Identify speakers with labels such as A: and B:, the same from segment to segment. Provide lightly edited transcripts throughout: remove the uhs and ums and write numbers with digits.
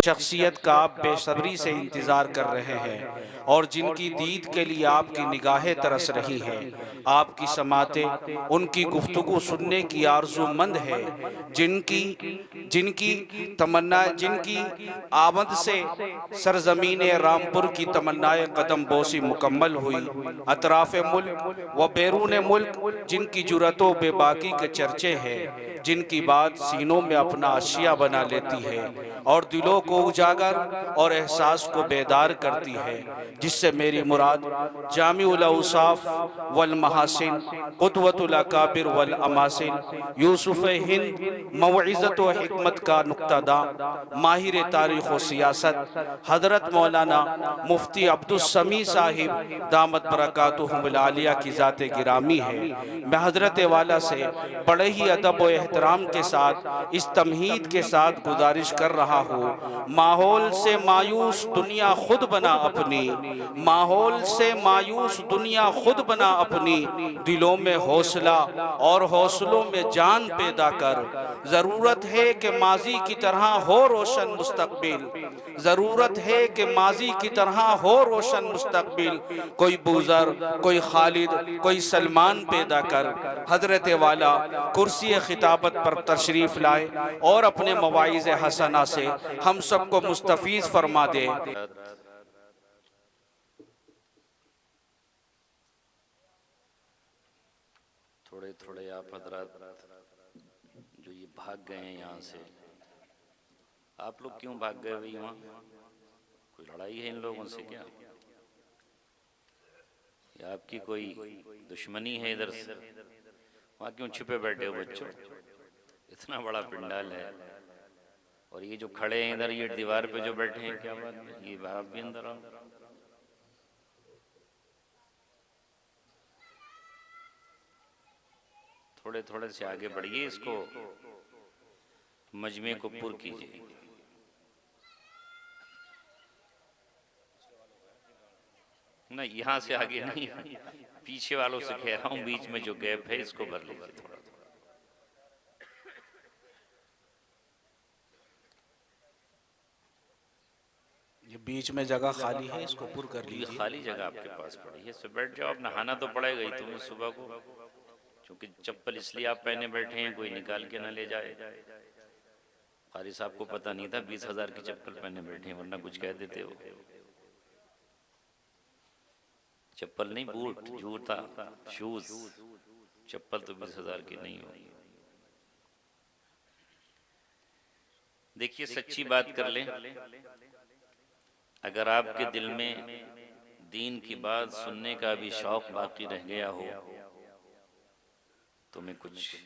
A: शख्सियत का आप बेसब्री से इंतज़ार कर रहे हैं और जिनकी दीद के लिए आपकी निगाहें तरस रही हैं, आपकी समातें, उनकी गुफ्तगू सुनने की आरज़ूमंद है, जिनकी जिनकी तमन्ना, जिनकी आमद से सरजमीन रामपुर की तमन्नाए कदम बोसी मुकम्मल हुई। अतराफ़ मुल्क व बैरून मुल्क जिनकी जुरतो बेबाकी के चर्चे हैं, जिनकी बात सीनों में अपना आशिया बना लेती है और दिलों को उजागर और एहसास को बेदार करती है, जिससे मेरी मुराद जामिउल औसाफ वल महासिन कुतवतुल अकाबिर वल अमासिन यूसुफ हिंद मौइज़त व हिकमत का नुक्तादा माहिर तारीख़ व सियासत हज़रत मौलाना मुफ्ती अब्दुस्समी साहिब दामत बरकातुहुमुल आलिया की ज़ात गिरामी है। मैं हज़रत वाला से बड़े ही अदब व एहतराम के साथ इस तमहीद के साथ गुजारिश कर रहा हूँ, माहौल से मायूस दुनिया खुद बना अपनी, माहौल से मायूस दुनिया खुद बना अपनी, दिलों में हौसला और हौसलों में जान पैदा कर। ज़रूरत है कि माजी की तरह हो रोशन मुस्तकबिल, ज़रूरत है कि माजी की तरह हो रोशन मुस्तकबिल, कोई बूज़र, कोई खालिद, कोई सलमान पैदा कर। हज़रत वाला कुर्सी खिताबत पर तशरीफ़ लाए और अपने मवाइज़ हसना से हम सबको मुस्तफ़ीज़ फरमा दे।
B: थोड़े थोड़े आप हजरात जो ये भाग गए हैं यहाँ से, आप लोग क्यों भाग गए भाई? वहाँ कोई लड़ाई है इन लोगों से क्या, या आपकी कोई दुश्मनी है इधर से? वहाँ क्यों छुपे बैठे हो बच्चों? इतना बड़ा पिंडाल है और ये जो खड़े हैं इधर, ये दीवार पे जो बैठे हैं, क्या बात है? ये आप भी अंदर आओ। थोड़े थोड़े से आगे बढ़िए, इसको मजमे को पुर कीजिए। नहीं, यहाँ से आगे नहीं, पीछे वालों से कह रहा हूँ, बीच में जो गैप है इसको भर लीजिए थोड़ा थोड़ा।
A: ये बीच में जगह खाली है, इसको पुर कर
B: पूरी
A: लीजिए।
B: खाली जगह आपके पास पड़ी है, सो बैठ जाओ। अब नहाना तो पड़ेगा ही तुम्हें सुबह को, क्योंकि चप्पल इसलिए आप पहने बैठे हैं कोई निकाल के ना ले जाए। कारी साहब को पता नहीं था 20,000 की चप्पल पहने बैठे हैं, वरना कुछ कह देते हो। चप्पल नहीं, बूट, जूता, शूज, चप्पल तो 20,000 की नहीं होगी। देखिए, सच्ची बात कर लें, अगर आपके दिल में दीन की बात सुनने का भी शौक बाकी रह गया हो तो मैं कुछ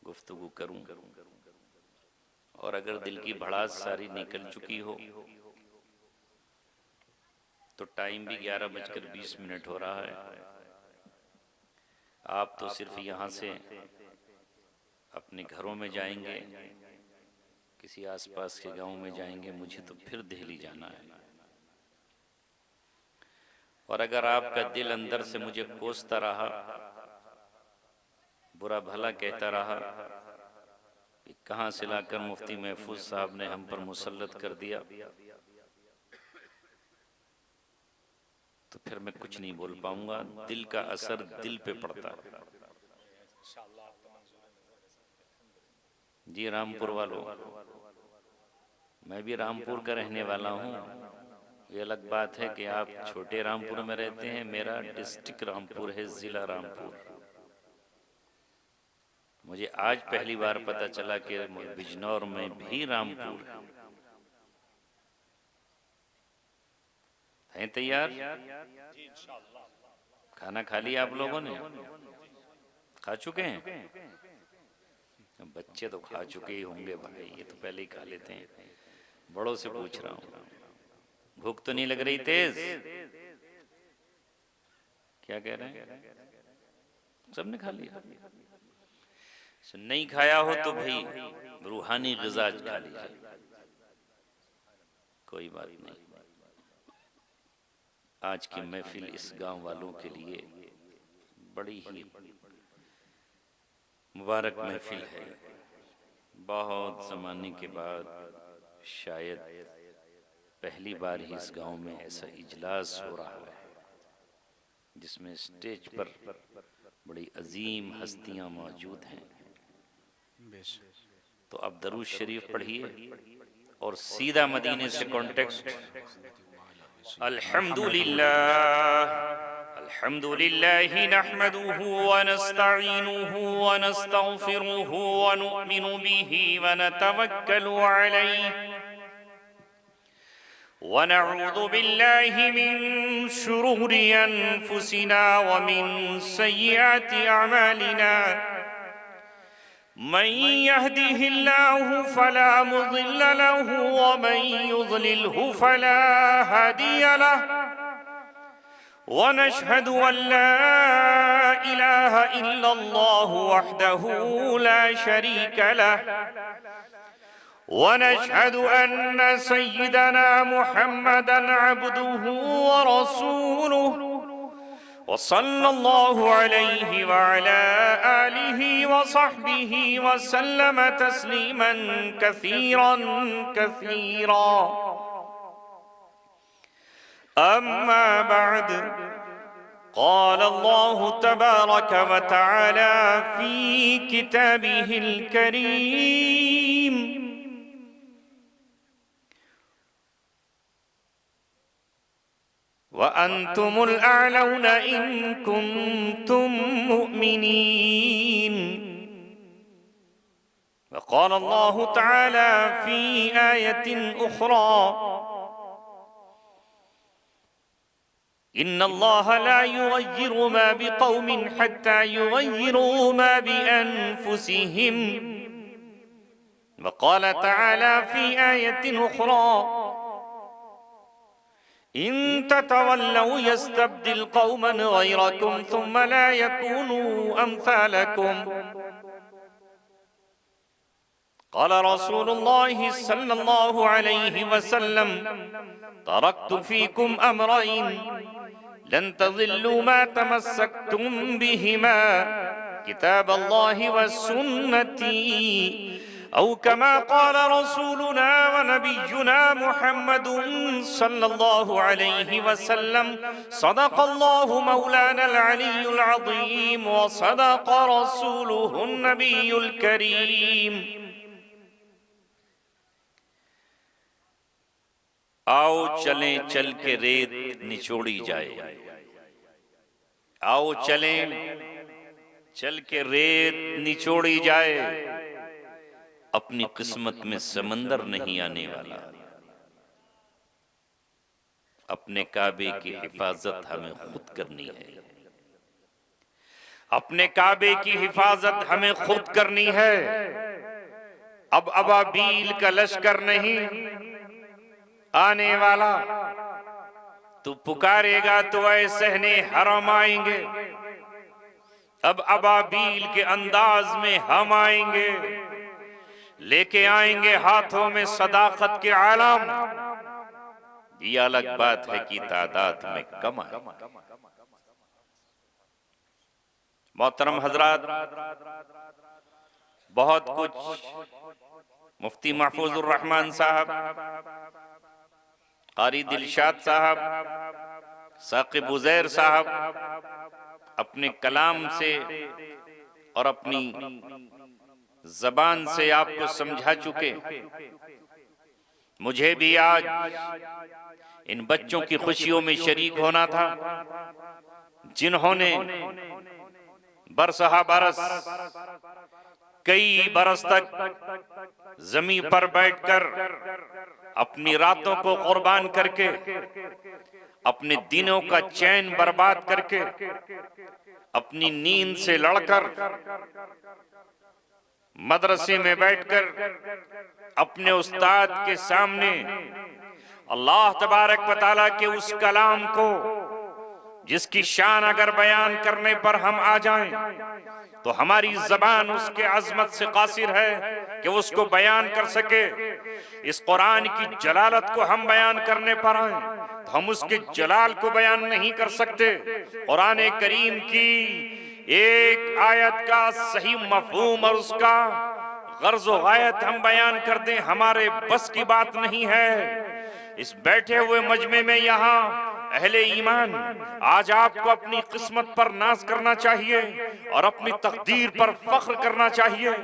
B: गुफ्तगू करूं, और अगर दिल की भड़ास सारी निकल चुकी हो तो टाइम भी 11:20 हो रहा है। आप तो सिर्फ यहाँ से अपने घरों में जाएंगे, किसी आसपास के गांव में जाएंगे, मुझे तो फिर दिल्ली जाना है। और अगर आपका दिल अंदर से मुझे कोसता रहा, बुरा भला कहता रहा कि कहाँ से लाकर मुफ्ती महफूज साहब ने हम पर मुसल्लत कर दिया, तो फिर मैं कुछ नहीं बोल पाऊंगा। दिल का असर दिल पे पड़ता है। जी रामपुर वालों, मैं भी रामपुर का रहने वाला हूँ। ये अलग बात है कि आप छोटे रामपुर में रहते हैं, मेरा डिस्ट्रिक्ट रामपुर है, जिला रामपुर। मुझे आज पहली बार पता चला कि बिजनौर में भी रामपुर है। तैयार? खाना खा लिया आप लोगों ने? खा चुके हैं? बच्चे तो खा चुके ही होंगे भाई, ये तो पहले ही खा लेते हैं। बड़ों से पूछ रहा हूँ, भूख तो नहीं लग रही तेज? क्या कह रहे हैं? सबने खा लिया? नहीं खाया हो तो भाई रूहानी ग़िज़ा खा लीजिए, कोई बात नहीं। आज की महफिल इस गांव वालों के लिए बड़ी ही मुबारक महफिल है। बहुत ज़माने के बाद शायद पहली बार ही इस गांव में ऐसा इजलास हो रहा है जिसमें स्टेज पर बड़ी अजीम हस्तियां मौजूद हैं। तो आप दरूद शरीफ पढ़िए और सीधा मदीने से कॉन्टेक्स्ट। अल्हम्दुलिल्लाह अल्हम्दुलिल्लाहि नहमदुहु व नस्तईनुहु व नस्तगफिरुहु व नुमिनु बिही व नतवक्कलु अलैहि व नऊज़ु बिल्लाहि मिन शुरूरि अनफुसिना व मिन सय्यिआति अमालिना। मन यहदिहिल्लाहु फला मुज़िल्ल लहु व मन युज़लिल्हु फला हादिय लहु व नशहदु अन ला इलाहा इल्लल्लाहु वहदहु ला शरीक लहु व नशहदु अन्न सय्यिदना मुहम्मदन अब्दुहु व रसूलुहु व सल्लल्लाहु अलैहि व अला आलिहि व सहबिहि व सल्लम तस्लीमन कसीरन कसीरा। अम्मा बाद क़ाल अल्लाहु तबारक व तआला फ़ी किताबिहिल करीम व अंतुमुल अअलौना इन कुंतुम मुमिनीन। व क़ाल अल्लाहु तआला फ़ी आयतिन उख़रा इन्नल्लाह ला युग़य्यिरु मा बिक़ौमिन हत्ता युग़य्यिरू मा बिअन्फुसिहिम। व क़ाल तआला फ़ी आयतिन उख़रा इन ततवल्लौ यस्तब्दिल क़ौमन ग़यरकुम थुम्मा ला यकूनू अम्सालकुम। क़ाल रसूलुल्लाहि सल्लल्लाहु अलैहि वसल्लम तरक्तु फ़ीकुम अमरैन लन तज़िल्लू मा तमस्सक्तुम बिहिमा किताबल्लाहि व सुन्नती औ कमा क़ाल रसूलुना व नबियुना मुहम्मदुन सल्लल्लाहु अलैहि वसल्लम सदक़ल्लाहु मौलानल अलियुल अज़ीम व सदक़ रसूलुहुन नबियुल करीम। आओ चलें चल के रेत निचोड़ी जाए, आओ चलें चल के रेत निचोड़ी जाए, अपनी किस्मत में समंदर नहीं आने वाला। अपने काबे की हिफाजत हमें खुद करनी है, अपने काबे की हिफाजत हमें खुद करनी है। अब अबाबील का लश्कर नहीं आने वाला, तू पुकारेगा तो ऐ सहने हरम आएंगे। अब अबाबील के अंदाज में हम आएंगे, लेके आएंगे हाथों में सदाकत के आलम। ये अलग बात है कि तादाद में कम है। मोहतरम हजरात, बहुत कुछ मुफ्ती महफूजुर रहमान साहब, कारी दिलशाद साहब, साकिब उज़ैर साहब अपने कलाम से और अपनी जबान से आपको समझा चुके। मुझे भी आज इन बच्चों की खुशियों में शरीक होना था, जिन्होंने बरसहा बरस कई बरस तक जमीन पर बैठकर अपनी रातों को कुर्बान करके, अपने दिनों का चैन बर्बाद करके, अपनी नींद से लड़कर मदरसे में बैठकर अपने उस्ताद के सामने अल्लाह तबारक व तआला के उस कलाम को, जिसकी शान अगर बयान करने पर हम आ जाएं तो हमारी जबान उसके अजमत से कासिर है कि उसको बयान कर सके। इस कुरान की जलालत को हम बयान करने पर आए तो हम उसके जलाल को बयान नहीं कर सकते। कुरान करीम की एक आयत का सही मफहूम और उसका
C: गर्ज़ो गायत हम बयान कर दें हमारे बस की बात नहीं है। इस बैठे हुए मजमे में यहाँ अहले ईमान, आज आपको अपनी किस्मत पर नाज करना चाहिए और अपनी तकदीर पर फख्र करना चाहिए।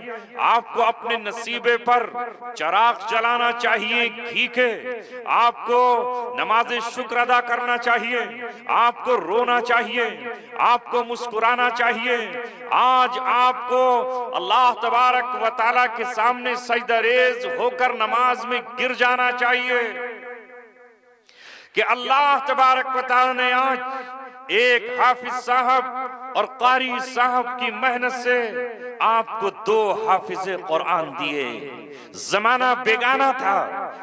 C: आपको अपने नसीबे पर चराग जलाना चाहिए घी के। आपको नमाज शुक्र अदा करना चाहिए, आपको रोना चाहिए, आपको मुस्कुराना चाहिए। आज आपको अल्लाह तबारक व तआला के सामने सजदारेज होकर नमाज में गिर जाना चाहिए कि अल्लाह तबारक व तआला ने आज एक हाफिज साहब और कारी साहब की मेहनत से आपको 2 हाफिज कुरान दिए। जमाना बेगाना था,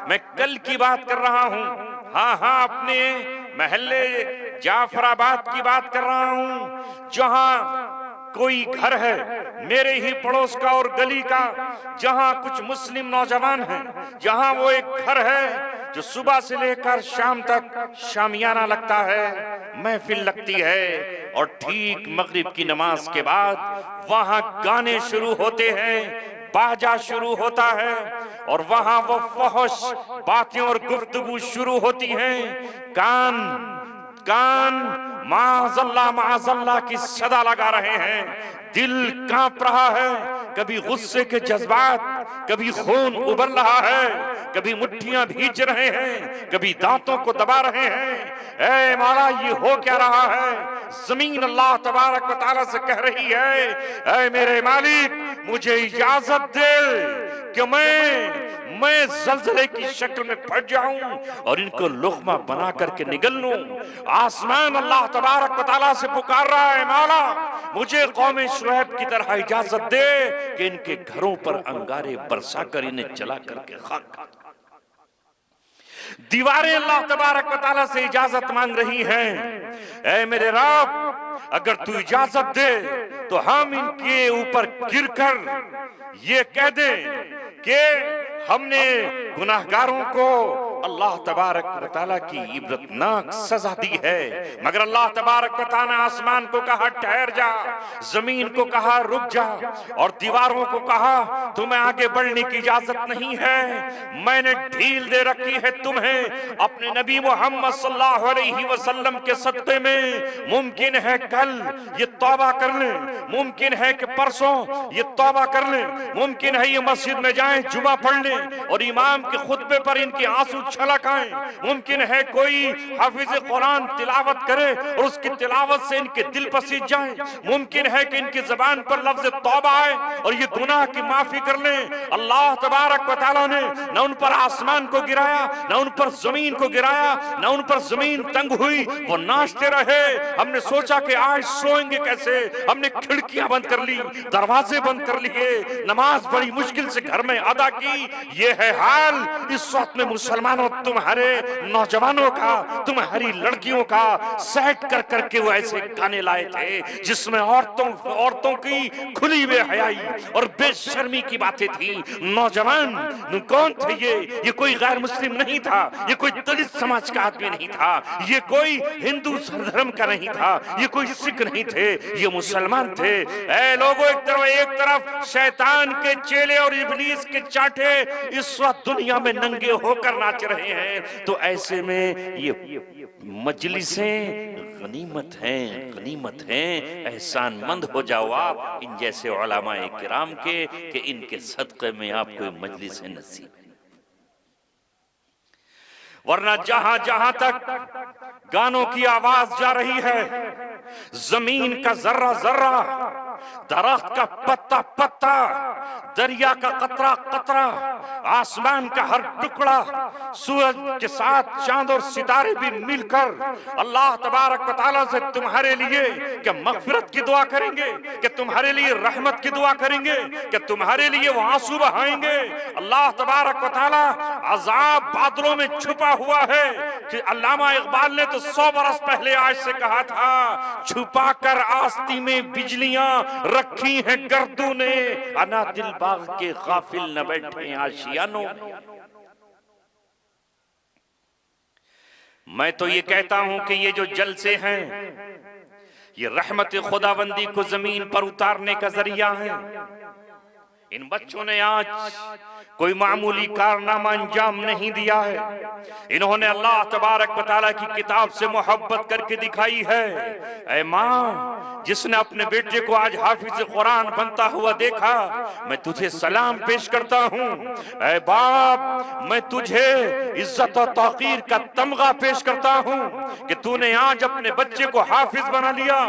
C: मैं कल की बात कर रहा हूँ। हाँ, अपने महल्ले जाफराबाद की बात कर रहा हूँ, जहाँ कोई घर है मेरे ही पड़ोस का और गली का, जहां कुछ मुस्लिम नौजवान हैं, जहां वो एक घर है जो सुबह से लेकर शाम तक शामियाना लगता है, महफिल लगती है और ठीक मगरिब की नमाज के बाद वहां गाने शुरू होते हैं, बाजा शुरू होता है और वहां वो फहश बातें और गुफ्तगू शुरू होती हैं। कान माज़अल्लाह की सदा लगा रहे हैं, दिल कांप रहा है, कभी गुस्से के जज्बात, कभी खून उबल रहा है, कभी मुट्ठियां भींच रहे हैं, कभी दांतों को दबा रहे हैं। ऐ मौला, ये हो क्या रहा है? जमीन अल्लाह तबारक व तआला से कह रही है, ऐ मेरे मालिक, मुझे इजाजत दे कि मैं जल्जले की शक्ल में फट जाऊं और इनको लुक़मा बना करके निगल लूं। आसमान अल्लाह तबारक व तआला से पुकार रहा है, मौला मुझे कौम शुएब की तरह इजाजत दे कि इनके घरों पर अंगारे बरसा कर इन्हें जला करके खाक। दीवारें अल्लाह तबारक व तआला से इजाजत मांग रही हैं, ऐ मेरे रब, अगर तू इजाजत दे तो हम इनके ऊपर गिरकर ये कह दें कि हमने गुनाहगारों को अल्लाह तबारक व तआला की इबरतनाक सजा दी है। मगर अल्लाह तबारक व तआला ने आसमान को कहा ठहर जा, जमीन को कहा रुक जा और दीवारों को कहा तुम्हें आगे बढ़ने की इजाजत नहीं है। मैंने ढील दे रखी है तुम्हें अपने नबी मोहम्मद सल्लल्लाहु अलैहि वसल्लम के सदक़े में। मुमकिन है कल ये तौबा कर ले, मुमकिन है कि परसों ये तौबा कर ले, मुमकिन है ये मस्जिद में जाएं, जुमा पढ़ ले और इमाम के खुतबे पर इनके आंसू छलक आए। मुमकिन है कोई हाफिज कुरान तिलावत करे और उसकी तिलावत से इनके दिल पसीज जाए। मुमकिन है कि इनकी जबान पर लफ्ज तौबा आए और ये गुनाह की माफी कर ले। अल्लाह तबारक व तआला ने न उन पर आसमान को गिराया, न उन पर जमीन को गिराया, न उन पर जमीन तंग हुई, वो नाचते रहे। हमने सोचा कि आज सोएंगे कैसे, हमने खिड़कियां बंद कर ली, दरवाजे बंद कर लिए, नमाज बड़ी मुश्किल से घर में अदा की। ये है हाल इस वक्त में मुसलमानों, तुम्हारे नौजवानों का, तुम्हारी लड़कियों का। सेट कर करके वो ऐसे गाने लाए थे जिसमें औरतों की खुली बेहयाई और बेशर्मी की बातें थी। नौजवान कौन थे ये कोई गैर मुस्लिम नहीं था, ये कोई दलित समाज का आदमी नहीं था, ये कोई हिंदू धर्म का नहीं था, ये कोई सिख नहीं थे, ये मुसलमान थे। ऐ लोगों, एक तरफ शैतान के चेले और इब्लीस के चाटे इस वक्त दुनिया में नंगे होकर नाच रहे हैं, तो ऐसे में ये मजलिसें गनीमत हैं। एहसानमंद हो जाओ आप इन जैसे उलमाए किराम के कि इनके सदक़े में आपको मजलिस नसीब है। वरना जहां जहां तक गानों की आवाज जा रही है, जमीन का जर्रा जर्रा, दरख्त का पत्ता पत्ता, दरिया का कतरा कतरा, आसमान का हर टुकड़ा, सूरज के साथ चांद और सितारे भी मिलकर अल्लाह तबारक व तआला से तुम्हारे लिए क्या मगफिरत की दुआ करेंगे, कि तुम्हारे लिए रहमत की दुआ करेंगे, कि तुम्हारे लिए वो आंसू बहाएंगे। अल्लाह तबारक व तआला अजाब बादलों में छुपा हुआ है कि अल्लामा इकबाल ने तो 100 बरस पहले आज से कहा था, छुपा कर आस्ती में बिजलियां रखी हैं गर्दू ने, अना दिल बाग के गाफिल न बैठे आशियानों। मैं तो ये कहता हूं कि ये जो जलसे हैं ये रहमत खुदाबंदी को जमीन पर उतारने का जरिया है। इन बच्चों ने आज कोई मामूली कारनामा अंजाम नहीं दिया है। इन्होंने अल्लाह तबारक व तआला की किताब से मोहब्बत करके दिखाई है। ऐ माँ, जिसने अपने बेटे को आज हाफिज कुरान बनता हुआ देखा, मैं तुझे सलाम पेश करता हूँ। ऐ बाप, मैं तुझे इज्जत और तौकीर का तमगा पेश करता हूँ कि तूने आज अपने बच्चे को हाफिज बना लिया।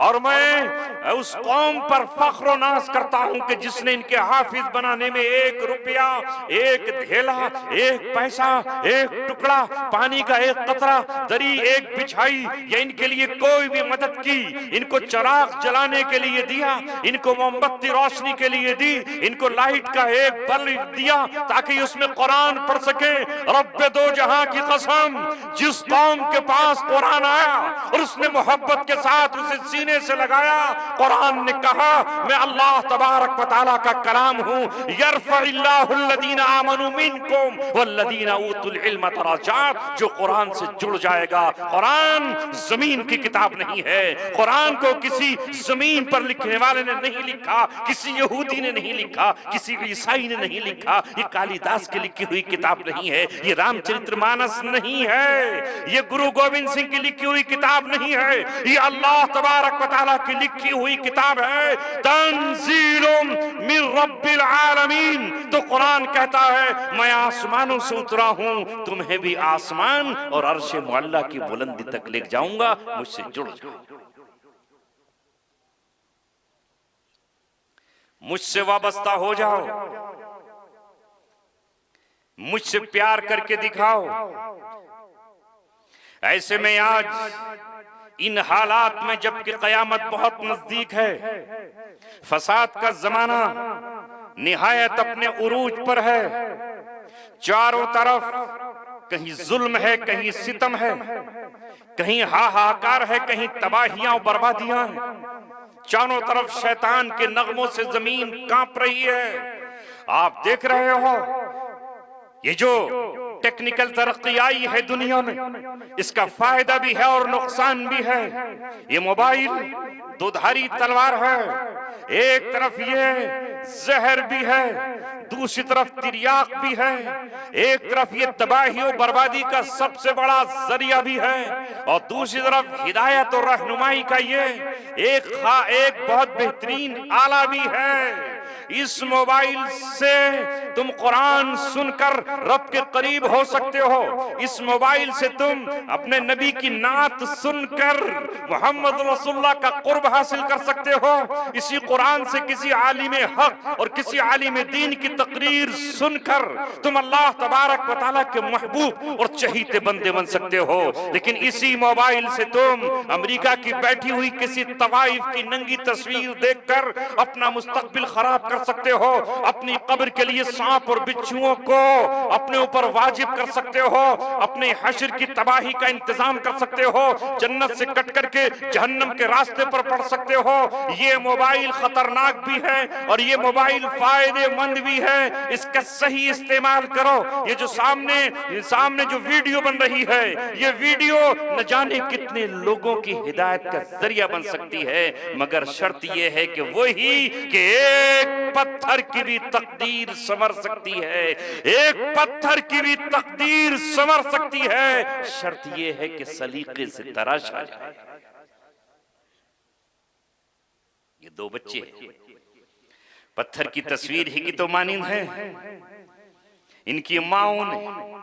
C: और मैं उस कौम पर फख्र नाज करता हूँ कि जिसने इनके हाफिज बनाने में 1 रुपया, 1 धेला, 1 पैसा, 1 टुकड़ा, पानी का 1 कतरा, दरी 1 बिछाई या इनके लिए कोई भी मदद की, इनको चराग जलाने के लिए दिया, इनको मोमबत्ती रोशनी के लिए दी, इनको लाइट का 1 बल्ब दिया ताकि उसमें कुरान पढ़ सके। रब्बे दो जहां की कसम, जिस कौम के पास कुरान आया और उसने मोहब्बत के साथ उसे सीने से लगाया, कुरान ने कहा मैं अल्लाह तबारक व तआला का कलाम हूं। यरफ़इल्लाहुल्लज़ीना आमनू मिनकुम वल्लज़ीना ऊतुल इल्म दरजात। जो कुरान से जुड़ जाएगा, कुरान जमीन की किताब नहीं है। कुरान को किसी जमीन पर लिखने वाले ने नहीं लिखा, किसी यहूदी ने नहीं लिखा, किसी ईसाई ने नहीं लिखा। ये कालिदास की लिखी हुई किताब नहीं है, ये रामचरितमानस नहीं है, ये गुरु गोविंद सिंह की लिखी हुई किताब नहीं है, ये अल्लाह तबारक व तआला की लिखी हुई किताब है। तंज़ीलुम मिन रब्बिल आलमीन। तो कुरान कहता है मैं आसमानों से उतरा हूं, तुम्हें भी आसमान और अर्श मुअल्ला की बुलंदी तक ले जाऊंगा, मुझसे जुड़ जाओ, मुझसे वाबस्ता हो जाओ, मुझसे प्यार करके दिखाओ। ऐसे में आज इन हालात में, जबकि कयामत बहुत नजदीक है, फसाद का जमाना निहायत अपने उरूज पर है, चारों तरफ कहीं जुल्म है, कहीं सितम है, कहीं हाहाकार है, कहीं तबाहियां और बर्बादियां हैं। चारों तरफ शैतान के नगमों से जमीन कांप रही है। आप देख रहे हो ये जो टेक्निकल तरक्की आई है दुनिया में, इसका फायदा भी है और नुकसान भी है। ये मोबाइल दुधारी तलवार है, एक तरफ ये जहर भी है, दूसरी तरफ तिर्याक भी है, एक तरफ ये तबाही और बर्बादी का सबसे बड़ा जरिया भी है, और दूसरी तरफ हिदायत और रहनुमाई का ये एक बहुत बेहतरीन आला भी है। इस मोबाइल से तुम कुरान सुनकर रब के करीब हो सकते हो, इस मोबाइल से तुम अपने नबी की नात सुनकर मोहम्मद रसूलुल्लाह का कुर्ब हासिल कर सकते हो। इसी कुरान से किसी आलिम हक और किसी आलिम दीन की तकरीर सुनकर तुम अल्लाह तबारक व तआला के महबूब और चहीते बंदे बन सकते हो। लेकिन इसी मोबाइल से तुम अमेरिका की बैठी हुई किसी तवाइफ की नंगी तस्वीर देखकर अपना मुस्तकबिल खराब कर सकते हो, अपनी कब्र के लिए सांप और बिच्छुओं को अपने ऊपर वाजिब कर सकते हो, अपने हश्र की तबाही का इंतजाम कर सकते हो, जन्नत से कट करके जहन्नम के रास्ते पर पड़ सकते हो। ये मोबाइल खतरनाक भी है और ये मोबाइल फायदेमंद भी है, इसका सही इस्तेमाल करो। ये जो सामने जो वीडियो बन रही है, ये वीडियो न जाने कितने लोगों की हिदायत का जरिया बन सकती है, मगर शर्त ये है कि वही कि एक पत्थर की भी तकदीर संवर सकती है, एक पत्थर की भी तकदीर संवर सकती है, शर्त ये है कि सलीके से तराशा जाए। ये 2 बच्चे पत्थर की तस्वीर ही की तो मानिंद है। इनकी माओं ने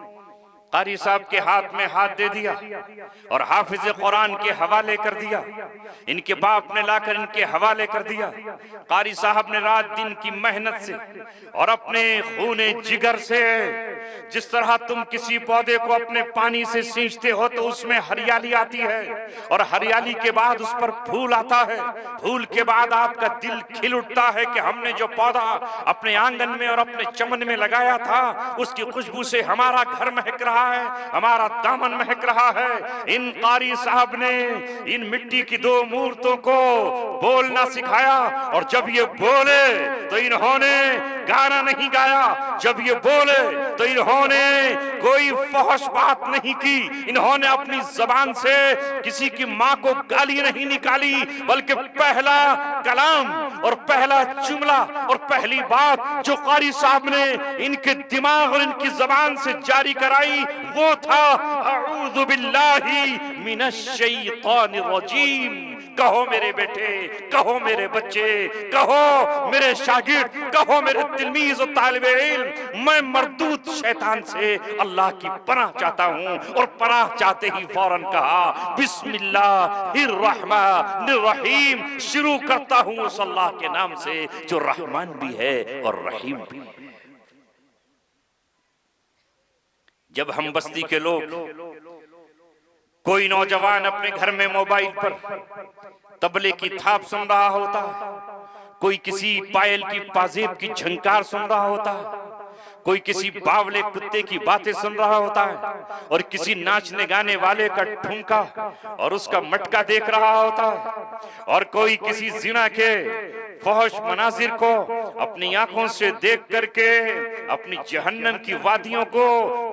C: कारी साहब के हाथ में हाथ दे दिया और हाफिज कुरान के हवाले कर दिया, इनके बाप ने लाकर इनके हवाले कर दिया। कारी साहब ने रात दिन की मेहनत से और अपने खूने जिगर से, जिस तरह तुम किसी पौधे को अपने पानी से सींचते हो तो उसमें हरियाली आती है और हरियाली के बाद उस पर फूल आता है, फूल के बाद आपका दिल खिल उठता है कि हमने जो पौधा अपने आंगन में और अपने चमन में लगाया था उसकी खुशबू से हमारा घर महक रहा है, हमारा दामन महक रहा है। इन कारी साहब ने इन मिट्टी की 2 मूर्तों को बोलना सिखाया और जब ये बोले तो इन्होंने गाना नहीं गाया, जब ये बोले तो इन्होंने कोई फहश बात नहीं की, इन्होंने अपनी जबान से किसी की माँ को गाली नहीं निकाली, बल्कि पहला कलाम और पहला जुमला और पहली बात जो कारी साहब ने इनके दिमाग और इनकी जबान से जारी कराई वो था अऊज़ु बिल्लाहि मिनश शैतानिर रजीम। कहो मेरे बेटे, कहो मेरे बच्चे, कहो मेरे शागिर्द, कहो मेरे तिलमीज़ और तालिबे इल्म, मैं मरदूद शैतान से अल्लाह की पनाह चाहता हूँ। और पनाह चाहते ही फौरन कहा बिस्मिल्लाहिर रहमानिर रहीम, शुरू करता हूँ उस अल्लाह के नाम से जो रहमान भी है और रहीम भी। जब हम बस्ती के लोग, कोई नौजवान अपने घर में मोबाइल पर तबले की थाप सुन रहा होता, कोई किसी पायल की पाजेब की झंकार सुन रहा होता, कोई किसी बावले कुत्ते की बातें सुन रहा होता है, और किसी नाचने गाने वाले का ठुमका और उसका मटका देख रहा होता है, और कोई किसी जिना के फहश मनाजिर को अपनी आंखों से देख करके अपनी जहन्नम की वादियों को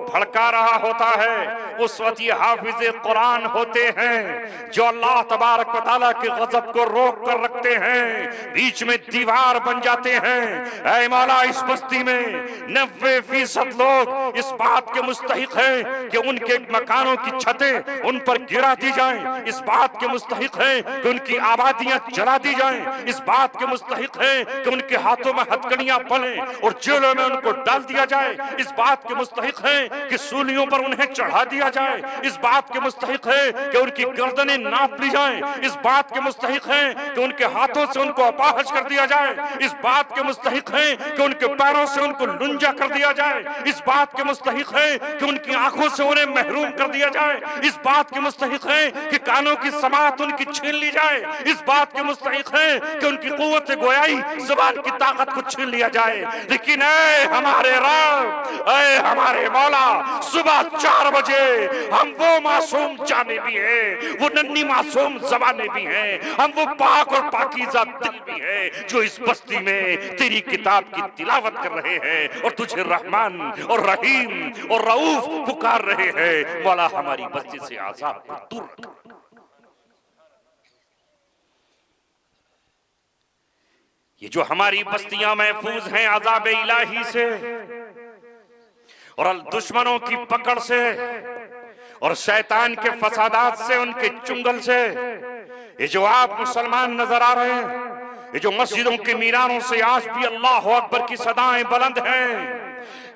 C: भड़का रहा होता है। उस वक्त ये हाफिज़े कुरान होते हैं जो अल्लाह तबारक व तआला के गजब को रोक कर रखते हैं, बीच में दीवार बन जाते हैं। ऐ मौला, इस बस्ती में 90% लोग इस बात के मुस्तहिक हैं कि उनके मकानों की छतें उन पर गिरा दी जाएं, इस बात के मुस्तहिक हैं कि उनकी आबादियां जला दी जाएं, इस बात के मुस्तहिक हैं कि उनके हाथों में हथकड़ियां पलें और जेलों में उनको डाल दिया जाए, इस बात के मुस्तहिक हैं कि सूलियों पर उन्हें चढ़ा दिया जाए, इस बात के मुस्तहिक है कि उनकी गर्दनें नाप ली जाएं, इस बात के मुस्तहिक हैं कि उनके हाथों से उनको अपाहज कर दिया जाए, इस बात के मुस्तहिक हैं कि उनके पैरों से उनको लुंजा कर दिया जाए, इस बात के मुस्तहिक है कि उनकी आंखों से उन्हें महरूम कर दिया जाए, इस बात के मुस्तहिक है कि कानों की समाअत उनकी छीन ली जाए, इस बात के मुस्तहिक है कि उनकी कुव्वत गोयाई ज़बान की ताकत को छीन लिया जाए। लेकिन ऐ हमारे रब, ऐ हमारे मौला, सुबह 4 बजे हम वो मासूम जाने भी हैं, वो नन्ही मासूम ज़बानें भी हैं, हम वो पाक और पाकीज़ा दिल भी हैं जो इस बस्ती में तेरी किताब की तिलावत कर रहे हैं और तुझे रहमान और रहीम और रऊफ पुकार रहे हैं। मौला, हमारी बस्ती से आज़ाब को दूर कर। ये जो हमारी बस्तियां महफूज हैं अज़ाब इलाही से और दुश्मनों की पकड़ से और शैतान के फसादात से, उनके चुंगल से, ये जो आप मुसलमान नजर आ रहे हैं, ये जो मस्जिदों के मीनारों से आज भी अल्लाह अकबर की सदाएं बुलंद हैं,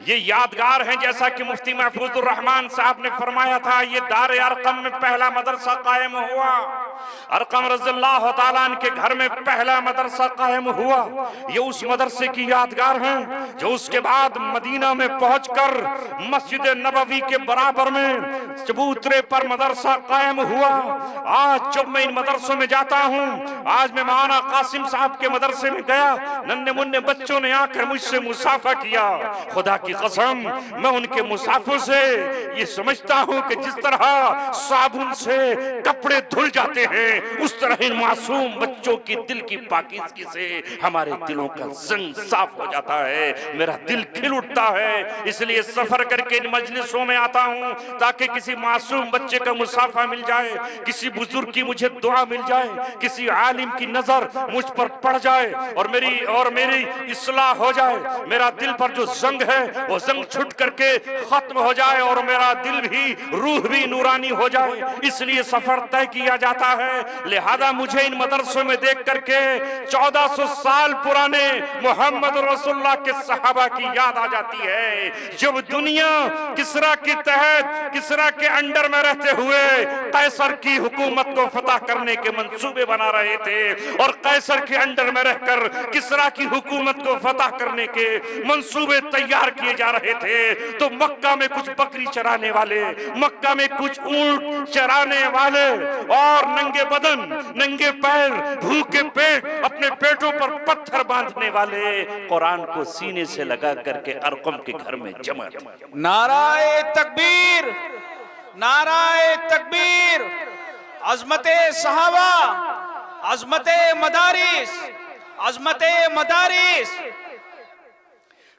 C: ये यादगार हैं। जैसा कि मुफ्ती महफूजुर रहमान साहब ने फरमाया था, ये दार अरकम में पहला मदरसा कायम हुआ, अरकम रज़ियल्लाहु ताला अन्हु के घर में पहला मदरसा कायम हुआ। ये उस मदरसे की यादगार हैं जो उसके बाद मदीना में पहुंचकर मस्जिद नबवी के बराबर में चबूतरे पर मदरसा कायम हुआ। आज जब मैं इन मदरसों में जाता हूँ, आज मैं मौलाना कासिम साहब के मदरसे में गया, नन्हे मुन्ने बच्चों ने आकर मुझसे मुसाफा किया। खुदा की कसम, मैं उनके मुसाफिर से ये समझता हूँ कि जिस तरह साबुन से कपड़े धुल जाते हैं, उस तरह इन मासूम बच्चों की दिल की पाकीज़गी से हमारे दिलों का जंग साफ हो जाता है, मेरा दिल खिल उठता है। इसलिए सफर करके इन मजलिसों में आता हूँ ताकि किसी मासूम बच्चे का मुसाफा मिल जाए, किसी बुजुर्ग की मुझे दुआ मिल जाए, किसी आलिम की नजर मुझ पर पड़ जाए और मेरी इस्लाह हो जाए, मेरा दिल पर जो जंग है वो जंग छुट करके खत्म हो जाए और मेरा दिल भी, रूह भी नूरानी हो जाए। इसलिए सफर तय किया जाता है। लिहाजा मुझे इन मदरसों में देख करके 1400 साल पुराने मोहम्मद रसूलुल्लाह के सहाबा की याद आ जाती है, जब दुनिया किसरा के तहत, किसरा के अंडर में रहते हुए कैसर की हुकूमत को फतह करने के मंसूबे बना रहे थे और कैसर के अंडर में रहकर किसरा की हुकूमत को फतह करने के मंसूबे तैयार किए जा रहे थे, तो मक्का में कुछ बकरी चराने वाले, मक्का में कुछ ऊंट चराने वाले और नंगे बदन, नंगे पैर, भूखे पेट, अपने पेटों पर पत्थर बांधने वाले कुरान को सीने से लगा करके अरकम के घर में जमा थे।
A: नाराए तकबीर, नाराए तकबीर, अज़मते सहाबा, अज़मते मदारिस, अज़मते मदारिस।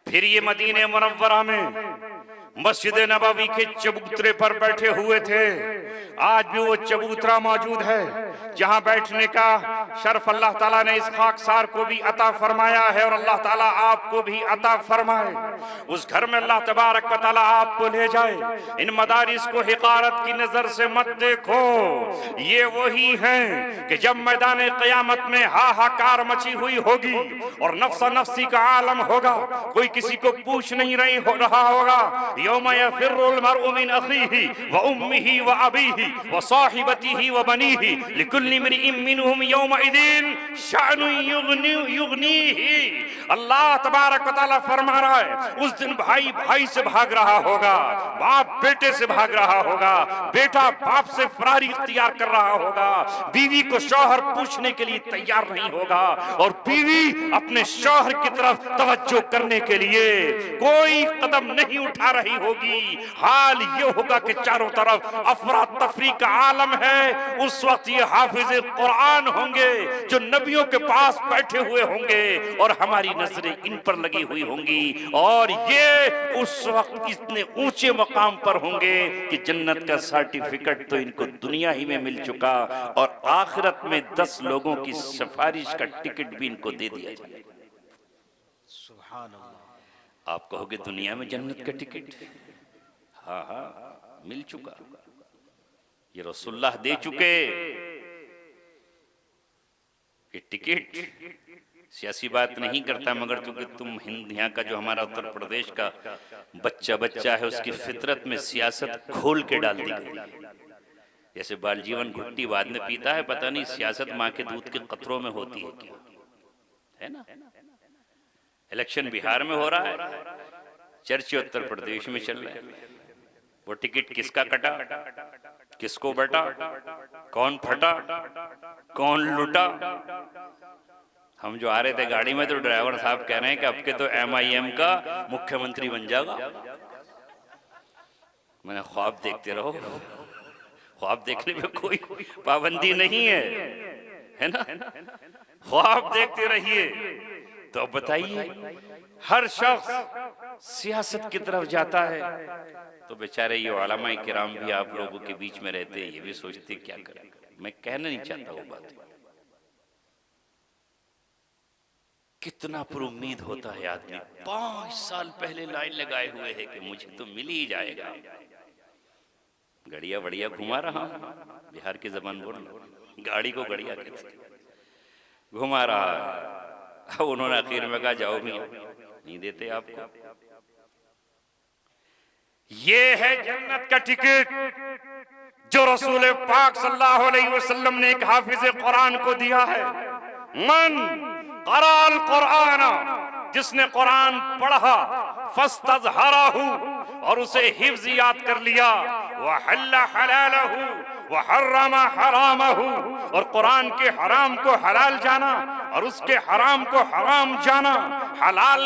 C: फिर ये मदीने मुनव्वरा में मस्जिद नबवी के चबूतरे पर बैठे हुए थे। आज भी वो चबूतरा मौजूद है जहां बैठने का शर्फ अल्लाह ताला ने इस खाकसार को भी अता फरमाया है और अल्लाह ताला आपको भी अता फरमाए। उस घर में अल्लाह तबारक व तआला आपको ले जाए। इन मदारिस को हिकारत की नजर से मत देखो, ये वही हैं कि जब मैदान क़यामत में हाहाकार मची हुई होगी और नफ्सा नफ्सी का आलम होगा, कोई किसी को पूछ नहीं रहा होगा। यौम यफिर्रुल मर्उ मिन अखीही व उम्मिही व अबीही व साहिबतिही व बनीही लिकुल्लि इम्रिइन मिनहुम यौमइदिन शअनुन युगनीही। अल्लाह तबारक व तआला फरमा रहा है, उस दिन भाई भाई से भाग रहा होगा, बाप बेटे से भाग रहा होगा, बेटा बाप से फरारी इख्तियार कर रहा होगा, बीवी को शौहर पूछने के लिए तैयार नहीं होगा और बीवी अपने शौहर की तरफ तवज्जो करने के लिए कोई कदम नहीं उठा रही होगी। हाल ये होगा कि चारों तरफ अफरा तफरी का आलम है। उस वक्त ये हाफिज कुरान होंगे जो नबियों के पास बैठे हुए होंगे और हमारी नजरें इन पर लगी हुई होंगी और ये उस वक्त इतने ऊंचे मकाम पर होंगे कि जन्नत का सर्टिफिकेट तो इनको दुनिया ही में मिल चुका और आखिरत में 10 लोगों की सिफारिश का टिकट भी इनको दे दिया जाएगा।
A: सुभान अल्लाह।
C: आप कहोगे दुनिया में जन्नत का टिकट? हाँ हाँ मिल चुका, ये रसूलुल्लाह दे चुके। ये टिकट सियासी बात नहीं करता, मगर चूंकि तुम हिंद यहाँ का जो हमारा उत्तर प्रदेश का बच्चा है उसकी फितरत में सियासत खोल के डाल दी गई। जैसे बाल जीवन घुट्टी बाद में पीता है, पता नहीं सियासत माँ के दूध के कतरों में होती है क्या, है ना। इलेक्शन बिहार में हो रहा है, चर्चे उत्तर प्रदेश में चल रहा है। वो टिकट किसका कटा, किसको बटा, कौन फटा, कौन लुटा। हम जो आ रहे थे गाड़ी में तो ड्राइवर साहब कह रहे हैं कि अब के तो MIM का मुख्यमंत्री बन जाएगा। मैंने ख्वाब देखते रहो, ख्वाब देखने में कोई पाबंदी नहीं है ना, ख्वाब देखते रहिए। तो अब बताइए, हर शख्स सियासत की तरफ जाता है तो बेचारे ये उलमा किराम भी आप लोगों के बीच में रहते हैं, ये भी सोचते क्या करें। मैं कहना नहीं चाहता वो बात, कितना पुरुम्मीद होता है आदमी। 5 साल पहले लाइन लगाए हुए है कि मुझे तो मिल ही जाएगा। गड़िया बढ़िया घुमा रहा हूं, बिहार की जबान बोल, गाड़ी को गड़िया कहते, घुमा रहा है। उन्होंने आखिर में कहा जाओ भी नहीं देते आपको। ये है जन्नत का टिकट जो रसूल पाक सल्लल्लाहु अलैहि वसल्लम ने एक हाफिज कुरान को दिया है। मन क़राअल कुरान, जिसने कुरान पढ़ा, फस्तज़हरहु, और उसे हिफ्ज़ याद कर लिया, वहल्ला हलालहु वहर्रमा हरामहु, और कुरान के हराम को हलाल जाना और उसके हराम को हराम जाना, हलाल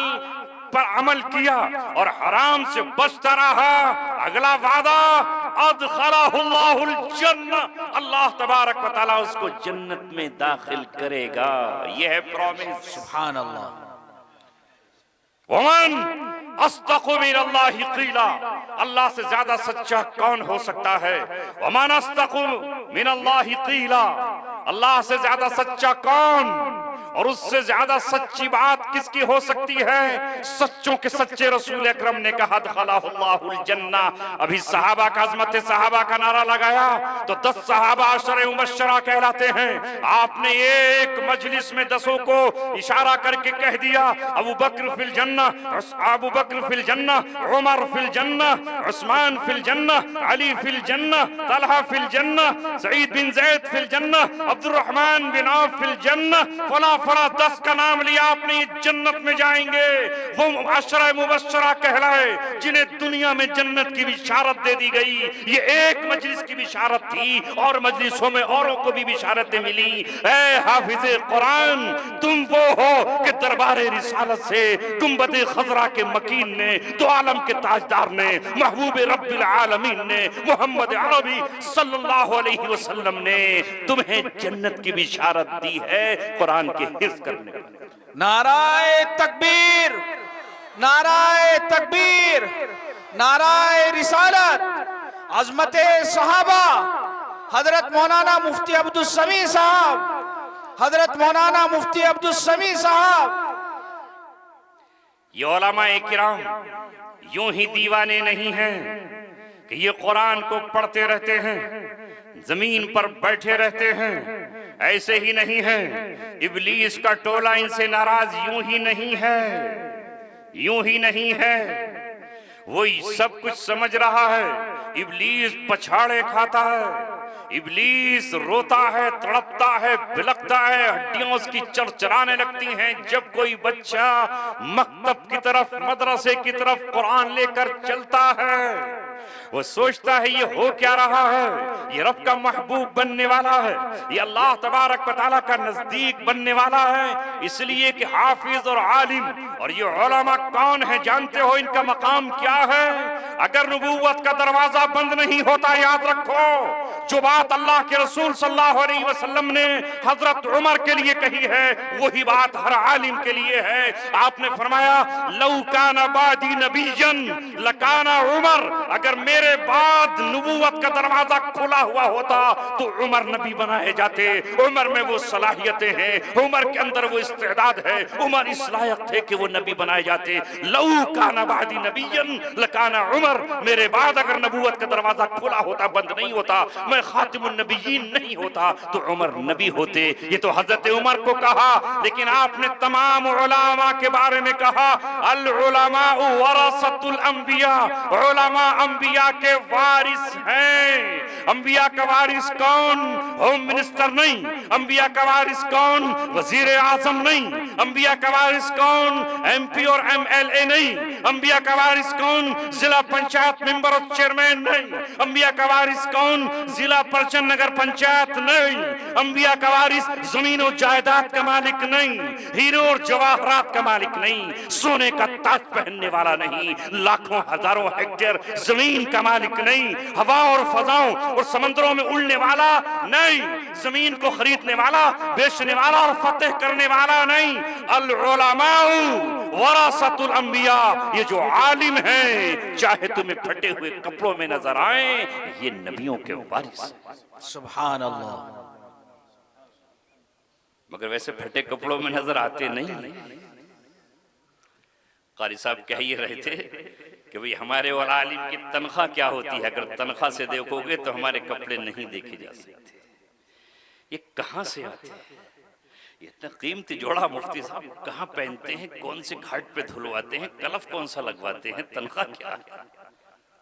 C: पर अमल किया और हराम से बचता रहा। अगला वादा अदखलहुल्लाहुल जन्नह, अल्लाह तबारक व तआला उसको जन्नत में दाखिल करेगा। यह है प्रॉमिस। सुभान अल्लाह। वमन अस्दक़ु मिनल्लाहि क़ीला, अल्लाह से ज्यादा सच्चा कौन हो सकता है। वमन अस्दक़ु मिनल्लाहि क़ीला, अल्लाह से ज्यादा सच्चा कौन, और उससे ज्यादा सच्ची बात किसकी हो सकती है। सच्चों के सच्चे रसूल अकरम ने कहा दखलहुल्लाहुल जन्नह। अभी सहाबा का अज़मत सहाबा का नारा लगाया तो 10 सहाबा अशरे मुबश्शरा कहलाते हैं। आपने एक मजलिस में 10 को इशारा करके कह दिया, अबू बकर फिल जन्नह, अबू बकर फिल जन्नह, उमर फिल जन्नह, उस्मान फिल जन्नह, अली फिल जन्नह, तलहा फिल जन्नह, सईद बिन ज़ैद फिल जन्नह, अब्दुर रहमान बिन औफ फिल जन्नह, फला फला 10 का नाम लिया आपने, जन्नत में जाएंगे। वो अशरा मुबश्शरा कहलाए जिन्हें दुनिया में जन्नत की बिशारत दे दी गई। ये एक मजलिस की बिशारत थी और मजलिसों में औरों को भी बिशारतें मिली। ऐ हाफिज़े कुरान, तुम वो हो कि दरबारे रिसालत से गुंबद खजरा के मकीन ने, तो आलम के ताजदार ने, महबूब रब्बिल आलमीन ने, मोहम्मद अरबी सल्लल्लाहु अलैहि वसल्लम ने तुम्हें जन्नत की बिशारत दी है कुरान के हिफ्ज़ करने।
A: नाराए तकबीर, नाराए तकबीर, नाराए रिसालत, अजमते सहाबा, हजरत मौलाना मुफ्ती अब्दुल समी साहब, हजरत मौलाना मुफ्ती अब्दुल समी साहब।
C: ये उलमाए किराम यूं ही दीवाने नहीं हैं कि ये कुरान को पढ़ते रहते हैं, जमीन पर बैठे रहते हैं, ऐसे ही नहीं है। इब्लीस का टोला इनसे नाराज यूं ही नहीं है, यूं ही नहीं है। वो सब कुछ समझ रहा है। इब्लीस पछाड़े खाता है, इब्लीस रोता है, तड़पता है, बिलखता है, हड्डियां उसकी चरचराने लगती हैं जब कोई बच्चा मकतब की तरफ, मदरसे की तरफ कुरान लेकर चलता है। वो सोचता है ये हो क्या रहा है, ये रब का महबूब बनने वाला है, ये अल्लाह तबारक व तआला का नजदीक बनने वाला है। इसलिए कि हाफिज और आलिम और ये उलमा कौन है जानते हो, इनका मकाम क्या है? अगर नबूवत का दरवाजा बंद नहीं होता, याद रखो, जो बात अल्लाह के रसूल सल्लल्लाहु अलैहि वसल्लम ने हजरत उमर के लिए कही है, वही बात हर आलिम के लिए है। आपने फरमाया लौ काना बादी नबिय्यन लकाना उमर, अगर मेरे बाद नबूवत का दरवाजा खुला हुआ होता तो उमर नबी बनाए जाते। उमर में वो सलाहियतें हैं, उमर के अंदर वो इस्तेदाद है, उमर इस लायक थे कि वो नबी बनाए जाते। लौ काना बादी नबिय्यन लकाना उमर, मेरे बाद अगर नबूवत का दरवाजा खुला होता, बंद नहीं होता, मैं खातिमुन नबिय्यीन नहीं होता, तो उमर नबी होते। ये तो हजरत उमर को कहा, लेकिन आपने तमाम उलमा के बारे में कहा अल उलमा वरसतुल अंबिया, उलमा अंबिया के वारिस हैं। अंबिया का वारिस कौन? होम मिनिस्टर नहीं। अंबिया का वारिस कौन? वजीर आजम नहीं। अंबिया का वारिस कौन? MP और MLA नहीं। अंबिया का वारिस कौन? जिला पंचायत मेंबर और चेयरमैन नहीं। अंबिया का वारिस कौन? जिला परिषद नगर पंचायत नहीं। अंबिया का वारिस जमीन और जायदाद का मालिक नहीं, हीरो और जवाहरात का मालिक नहीं, सोने का ताज पहनने वाला नहीं, लाखों हजारों हेक्टेयर जमीन का मालिक नहीं, हवा और फजाओं और समंदरों में उड़ने वाला नहीं, जमीन को खरीदने वाला, बेचने वाला और फतेह करने वाला नहीं। अल उलमाउ वरासतुल अंबिया, ये जो आलिम हैं चाहे तुम्हें फटे हुए कपड़ों में नजर आए, ये नबियों के वारिस।
A: सुभान अल्लाह।
B: मगर वैसे फटे कपड़ों में नजर आते नहीं। कारी साहब कह ही रहे थे कि भाई हमारे और आलिम की तनख्वाह क्या होती है, अगर तनख्वाह से देखोगे तो हमारे कपड़े नहीं देखे जा सकते। ये कहां से आते हैं? ये इतना कीमती जोड़ा मुफ्ती साहब कहां पहनते हैं, कौन से घाट पे धुलवाते हैं, कलफ कौन सा लगवाते हैं, तनख्वाह क्या है?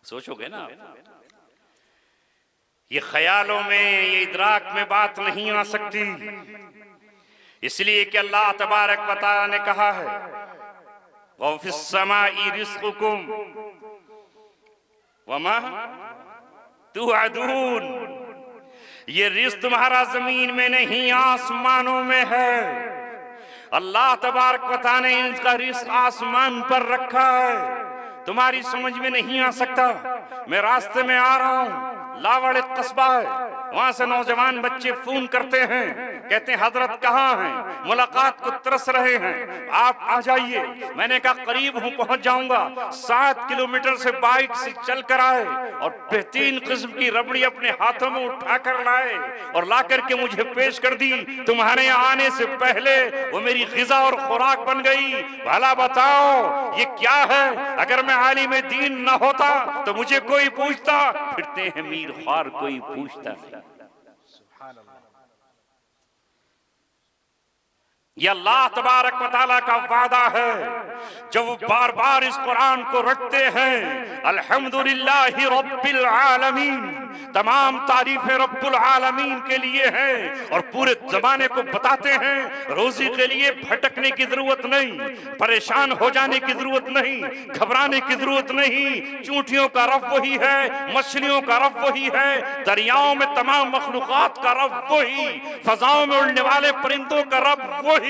B: सोचोगे ना आप। ये ख्यालों में, ये इदराक में बात नहीं आ सकती। इसलिए कि अल्लाह तबारक व तआला ने कहा है व फिस समाई रिज़्क़ुकुम वमा तुअदून, ये रिज़्क़ तुम्हारा जमीन में नहीं आसमानों में है। अल्लाह तबारक व तआला ने इनका रिज़्क़ आसमान पर रखा है, तुम्हारी समझ में नहीं आ सकता। मैं रास्ते में आ रहा हूँ, लावड़ कस्बा है, वहां से नौजवान बच्चे फोन करते हैं, कहते हैं हजरत कहाँ हैं, मुलाकात को तरस रहे हैं, आप आ जाइए। मैंने कहा करीब हूँ, पहुंच जाऊंगा। 7 किलोमीटर से बाइक से चल कर आए और बेहतरीन किस्म की रबड़ी अपने हाथों में उठा कर लाए और ला करके मुझे पेश कर दी। तुम्हारे यहाँ आने से पहले वो मेरी ग़िज़ा और खुराक बन गई। भला बताओ ये क्या है? अगर मैं आलिम दीन न होता तो मुझे कोई पूछता, फिरते हैं मीर ख्वार कोई पूछता नहीं। ये अल्लाह तबारक व तआला का वादा है। जब वो बार बार इस कुरान को रटते हैं, अल्हम्दुलिल्लाहि रब्बिल आलमीन, तमाम तारीफें रब्बुल आलमीन के लिए हैं, और पूरे जमाने को बताते हैं रोजी के लिए भटकने की जरूरत नहीं, परेशान हो जाने की जरूरत नहीं, घबराने की जरूरत नहीं। चूंटियों का रब वही है, मछलियों का रब वही है, दरियाओं में तमाम मखलूकात का रब वही, फजाओं में उड़ने वाले परिंदों का रब वही,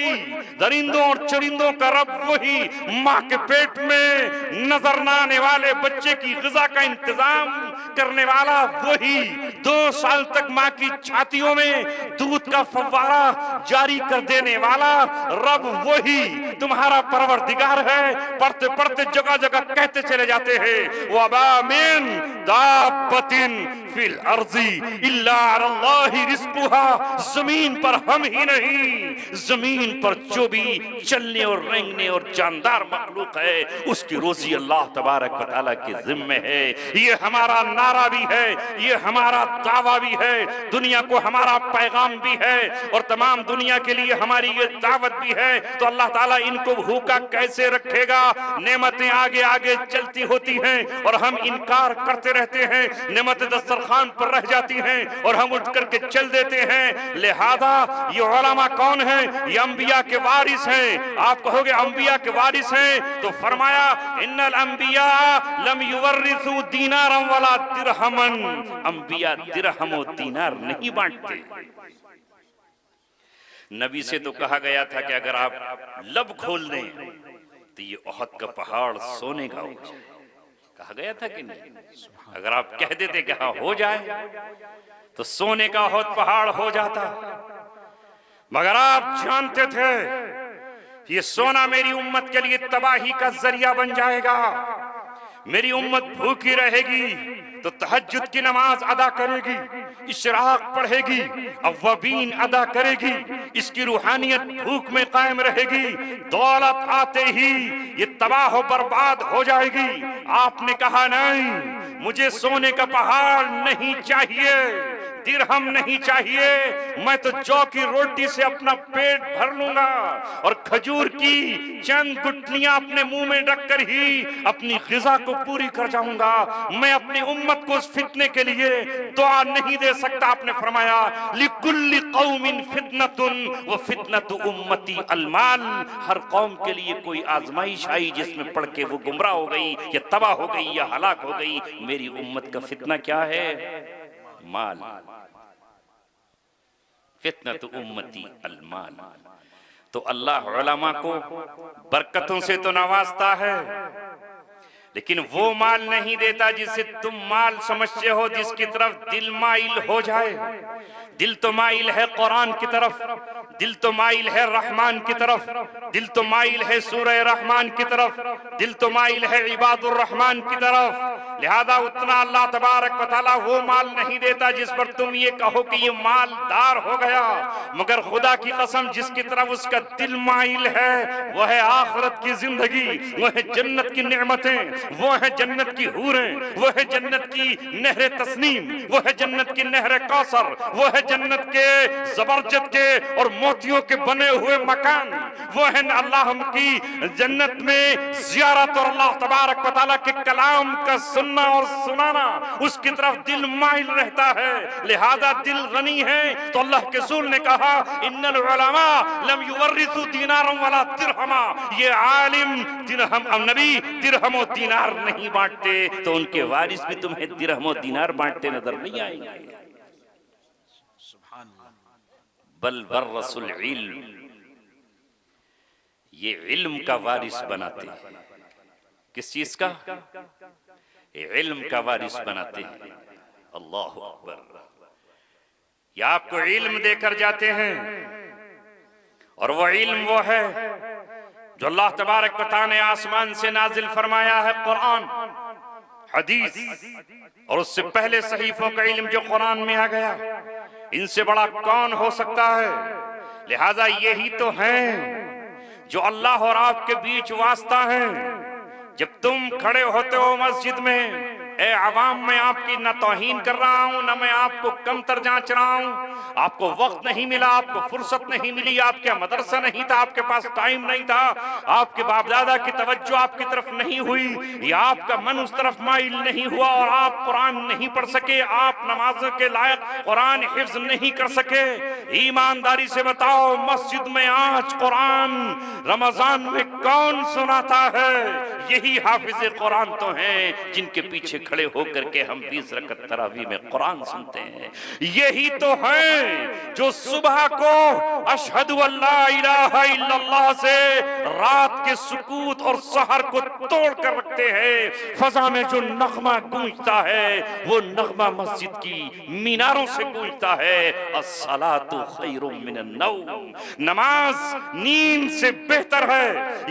B: दरिंदों और चरिंदों का रब वही, माँ के पेट में नजर न आने वाले बच्चे की ग़िज़ा का इंतजाम
C: करने वाला वही 2 साल तक माँ की छातियों में दूध का फव्वारा जारी कर देने वाला रब वही तुम्हारा परवरदिगार है। पढ़ते पढ़ते जगह जगह कहते चले जाते हैं वमा मिन दाब्बतिन फिल अर्ज़ी इल्ला अलल्लाहि रिज़्क़ुहा। जमीन पर हम ही नहीं, जमीन पर जो भी चलने और रेंगने और जानदार मखलूक है उसकी रोजी अल्लाह तबारक व तआला के जिम्मे है। ये हमारा नारा भी है, ये हमारा दावा भी है, दुनिया को हमारा पैगाम भी है और तमाम दुनिया के लिए हमारी ये दावत भी है। तो अल्लाह ताला इनको भूखा कैसे रखेगा? नेमतें आगे आगे चलती होती हैं और हम इनकार करते रहते हैं, नेमतें दस्तरखान पर रह जाती हैं और हम उठ करके चल देते हैं। लिहाजा ये उलमा कौन है? ये अंबिया के वारिस हैं। आप कहोगे अंबिया के वारिस हैं, तो फरमाया इन्नल अंबिया लम युवर्रिसु दीनारन वला दिरहमन। अंबिया दिरहम और दीनार नहीं बांटते। नबी से तो कहा गया था कि अगर आप लब खोल दें तो ये ओहद का पहाड़ सोने का हो जाए। कहा गया था कि नहीं? अगर आप कह देते कि हाँ हो जाए तो सोने का ओहद पहाड़ हो जाता। मगर आप जानते थे ये सोना मेरी उम्मत के लिए तबाही का जरिया बन जाएगा। मेरी उम्मत भूखी रहेगी तो तहज्जुद की नमाज अदा करेगी, इशराक पढ़ेगी, अव्वाबीन अदा करेगी, इसकी रूहानियत भूख में कायम रहेगी। दौलत आते ही ये तबाह और बर्बाद हो जाएगी। आपने कहा नहीं, मुझे सोने का पहाड़ नहीं चाहिए, दिरहम नहीं चाहिए, मैं तो जौ की रोटी से अपना पेट भर लूंगा और खजूर की चंद गुठलियां अपने मुंह में रखकर ही अपनी ग़िज़ा को पूरी कर जाऊंगा। मैं अपनी उम्मत को उस फितने के लिए दुआ नहीं दे सकता। आपने फरमाया लिकुल्लि कौमिन फितनतुन व फितनतु उम्मती अलमाल। हर कौम के लिए कोई आजमाइश आई जिसमें पढ़ के वो गुमराह हो गई या तबाह हो गई या हलाक हो गई। मेरी उम्मत का फितना क्या है? माल। फितनतु उम्मती अलमाल। तो अल्लाह उलमा को बरकतों से तो नवाजता है, लेकिन वो माल नहीं देता जिसे तुम माल समझते हो, जिसकी तरफ दिल माइल हो जाए। दिल तो माइल है कुरान की तरफ, दिल तो माइल है रहमान की तरफ, दिल तो माइल है सूरह रहमान की तरफ, दिल तो माइल है इबादुर रहमान की तरफ। लिहाजा उतना अल्लाह तबारक व तआला वो माल नहीं देता जिस पर तुम ये कहो कि ये मालदार हो गया। मगर खुदा की कसम जिसकी तरफ उसका दिल माइल है वह है आखिरत की जिंदगी, वह है जन्नत की नेमतें, वो है जन्नत की हूरें, वो है जन्नत की नहरे तस्नीम, वो है जन्नत की नहरे कौसर, वो है जन्नत के जबरजत के और मोतियों के बने हुए मकान, वो है अल्लाह की जन्नत में ज़ियारत और अल्लाह तबारक व तआला के कलाम का सुनना और सुनाना। उसकी तरफ दिल माइल रहता है। लिहाजा दिल गनी है तो अल्लाह के रसूल ने कहा इन्नल उलमा लम युवर्रिसु दीनारन वला दिरहमा। ये आलिम दिरहम नबी दिरहम और दीनार नहीं बांटते, तो उनके वारिस भी तुम्हें दिरहम और दीनार बांटते नजर नहीं आएंगे। बल वर्रसुल इल्म, ये इल्म का वारिस बनाते हैं। किस चीज का? इल्म का वारिस बनाते हैं। अल्लाह अकबर। ये आपको इल्म देकर जाते हैं और वो इल्म वो है जो अल्लाह तबारक व तआला ने आसमान से नाजिल फरमाया है, कुरान, हदीस और उससे पहले सहीफों का इल्म जो कुरान में आ गया। इनसे बड़ा कौन हो सकता है? लिहाजा यही तो हैं जो अल्लाह और आपके बीच वास्ता है। जब तुम खड़े होते हो मस्जिद में, ए अवाम, मैं आपकी न तौहीन कर रहा हूं, न मैं आपको कमतर जांच रहा हूं। आपको वक्त नहीं मिला, आपको फुर्सत नहीं मिली, आपके मदरसा नहीं था, आपके पास टाइम नहीं था, आपके बाप दादा की तवज्जो आपकी तरफ नहीं हुई, या आपका मन उस तरफ माइल नहीं हुआ और आप कुरान नहीं पढ़ सके, आप नमाज के लायक कुरान हिफ्ज नहीं कर सके। ईमानदारी से बताओ, मस्जिद में आज कुरान रमजान में कौन सुनाता है? यही हाफिज कुरान तो हैं जिनके पीछे खड़े होकर के हम 20 रकत तरावी में कुरान सुनते हैं। यही तो है जो सुबह को अशहदु अल्ला इलाहा इल्लल्लाह से रात के सुकूत और सहर को तोड़ कर रखते हैं। फजा में जो नगमा गूंजता है वो नगमा मस्जिद की मीनारों से गूंजता है, अस्सलातु खैरुम मिनन नौम, नमाज नींद से बेहतर है।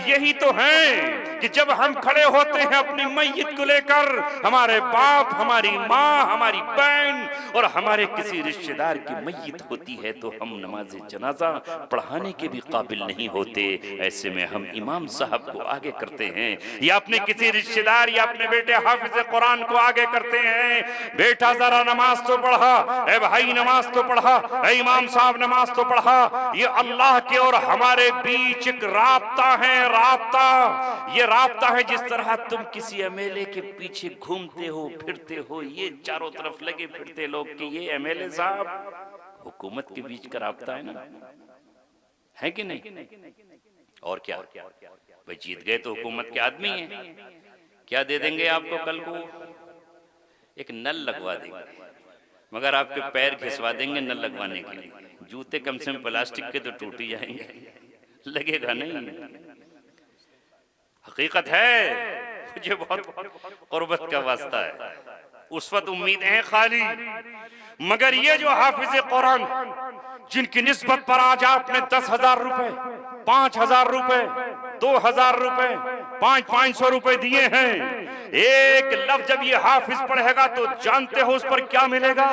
C: यही तो है कि जब हम खड़े होते हैं अपनी मैयत को लेकर, हमारे बाप, हमारी माँ, हमारी बहन और हमारे किसी रिश्तेदार की मैयत होती है तो हम नमाज जनाजा पढ़ाने के भी काबिल नहीं होते। ऐसे में हम इमाम साहब को आगे करते हैं या अपने किसी रिश्तेदार या अपने बेटे हाफिज कुरान को आगे करते हैं। बेटा जरा नमाज तो पढ़ा, ए भाई नमाज तो पढ़ा, ए इमाम साहब नमाज तो पढ़ा। ये अल्लाह के और हमारे बीच एक राब्ता है, राब्ता। ये राब्ता है जिस तरह तुम किसी एमएलए के पीछे घूमते हो फिरते हो, ये चारों तरफ लगे फिरते लोग कि ये एमएलए साहब, हुकूमत के बीच का राब्ता है ना, है कि नहीं? और क्या भाई, जीत गए तो हुकूमत के आदमी हैं, क्या दे देंगे आपको? कल को एक नल लगवा देंगे, मगर आपके पैर घिसवा देंगे नल लगवाने के लिए। जूते कम से कम प्लास्टिक के तो टूट ही जाएंगे, लगेगा नहीं। हकीकत है, मुझे बहुत कुर्बत का वास्ता है। उस वक्त उम्मीद है खाली, मगर ये जो हाफिज कुरान जिनकी निस्बत पर आज आपने 10,000 रुपए, 5,000 रुपए, 2,000 रुपए, 500 रुपए दिए हैं, एक लफ्ज जब ये हाफिज पढ़ेगा तो जानते हो उस पर क्या मिलेगा?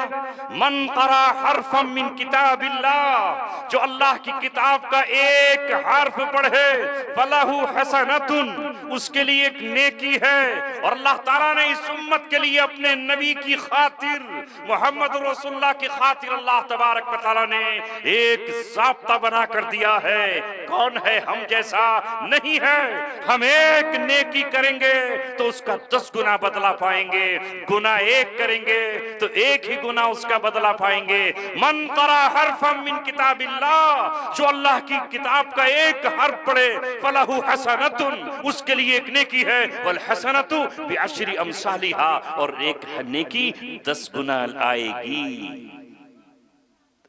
C: मन करा हरफम मिन किताबिल्लाह, जो अल्लाह की किताब का एक हर्फ पढ़े, फलहु हसनतुन, उसके लिए एक नेकी है। और अल्लाह ताला ने इस उम्मत के लिए अपने नबी की खातिर, मोहम्मद रसूलुल्लाह की खातिर अल्लाह तबारक व तआला ने एक ज़ाब्ता बना कर दिया है। कौन है हम जैसा? नहीं है। हम एक नेकी करेंगे तो उसका 10 गुना बदला पाएंगे, गुना एक करेंगे तो एक ही गुना उसका बदला पाएंगे। मन करा हरफम मिन किताबिल्लाह, जो अल्लाह की किताब का एक हर्फ पढ़े, फलहु हसनतुन, उसके लिए एक नेकी है। वल हसनतु बिअशरी अमसालिहा, और एक नेकी 10 गुना आएगी।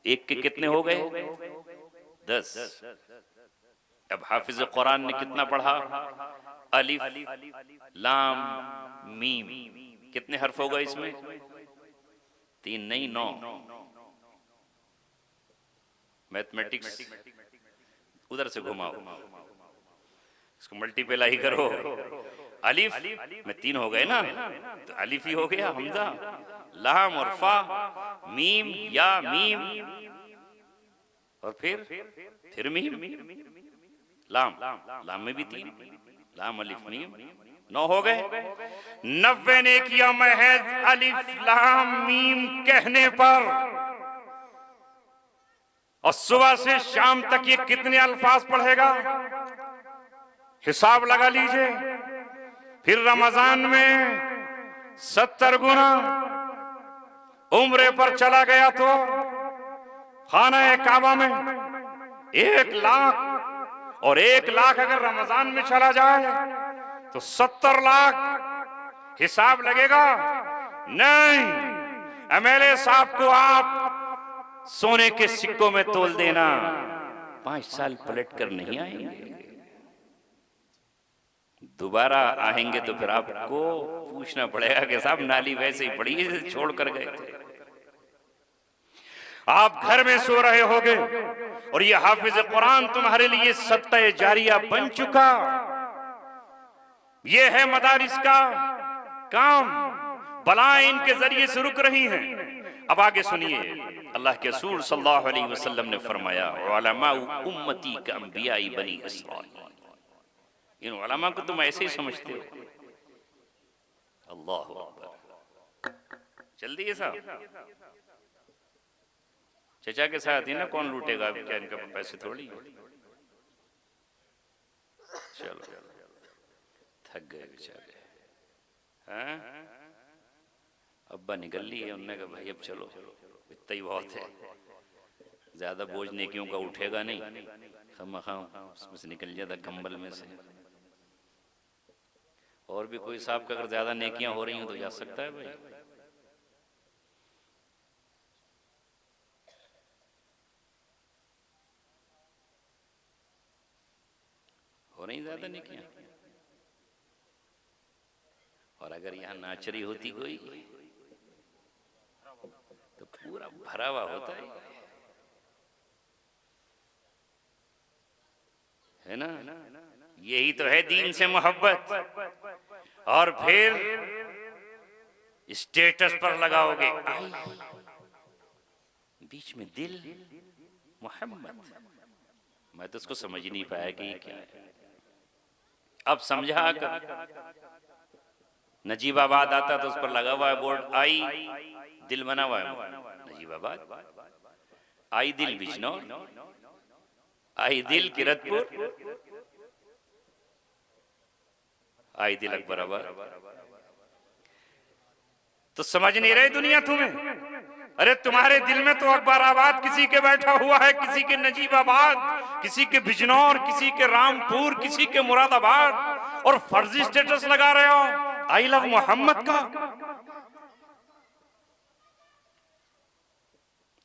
C: एक के कितने हो गए? 10। अब हाफिज कुरान ने कितना पढ़ा? अलिफ लाम मीम, कितने हर्फ होगा इसमें? 3 नहीं 9। मैथमेटिक्स उधर से घुमाओ, इसको मल्टीप्लाई करो। अलिफ में 3 हो गए ना, तो अलिफ ही हो गया, हमजा, लाम और फा, मीम या मीम, और फिर मीम, लाम, लाम में भी 3, लाम अलिफ मीम, 9 हो गए। 90 ने किया महज अलिफ लाम मीम कहने पर। और सुबह से शाम तक ये कितने अल्फाज पढ़ेगा? हिसाब लगा लीजिए। फिर रमजान में 70 गुना, उम्रे पर चला गया तो खाना काबा में 1 लाख, और 1 लाख अगर रमजान में चला जाए तो 70 लाख हिसाब लगेगा। नहीं, एमएलए साहब को आप सोने के सिक्कों में तोल देना, 5 साल पलट कर नहीं आएंगे। दोबारा आएंगे तो फिर आपको पूछना पड़ेगा कि साहब नाली वैसे ही पड़ी है, छोड़ कर गए थे। आप घर में सो रहे होगे और ये हाफिज कुरान तुम्हारे लिए सत्ता जारिया बन चुका। ये है मदारिस का काम, बलाएं इनके जरिए से रुक रही हैं। अब आगे सुनिए, अल्लाह के रसूल सल्लल्लाहु अलैहि वसल्लम ने फरमाया, उलमा उम्मती का अंबिया बनी इसराइल। इन उलमा को तुम ऐसे ही समझते हो? अल्लाह अकबर। जल्दी है साहब, चचा के साथ ही ना कौन लूटेगा? क्या इनका पैसे थोड़ी? चलो, थक गए बेचारे। हाँ, अब्बा निकल लिए, उन्होंने कहा भाई अब चलो, इतना ही बहुत है, ज्यादा बोझ नेकियों का उठेगा नहीं, खाम उसमें से निकल जाता कंबल में से।
B: और भी कोई साहब का अगर ज्यादा नेकियां हो रही हो तो जा सकता है भाई। हो रही ज्यादा नेकियां। और अगर यहाँ नाचरी होती कोई तो पूरा भरा हुआ होता है ना। यही तो है दीन से मोहब्बत। और फिर स्टेटस पर लगाओगे बीच में दिल मोहम्मद। मैं तो उसको समझ ही नहीं पाया कि ये क्या है। अब समझा कर नजीबाबाद आता तो उस पर लगा हुआ है बोर्ड आई दिल बना हुआ है नजीबाबाद, आई दिल बिजनौर, आई दिल किरतपुर, आई दिल अकबराबाद। तो समझ नहीं रही दुनिया तुम्हें। अरे तुम्हारे दिल में तो अकबराबाद किसी के बैठा हुआ है, किसी के नजीबाबाद, किसी के बिजनौर, किसी के रामपुर, किसी के मुरादाबाद, और फर्जी स्टेटस लगा रहे हो आई लव मोहम्मद का।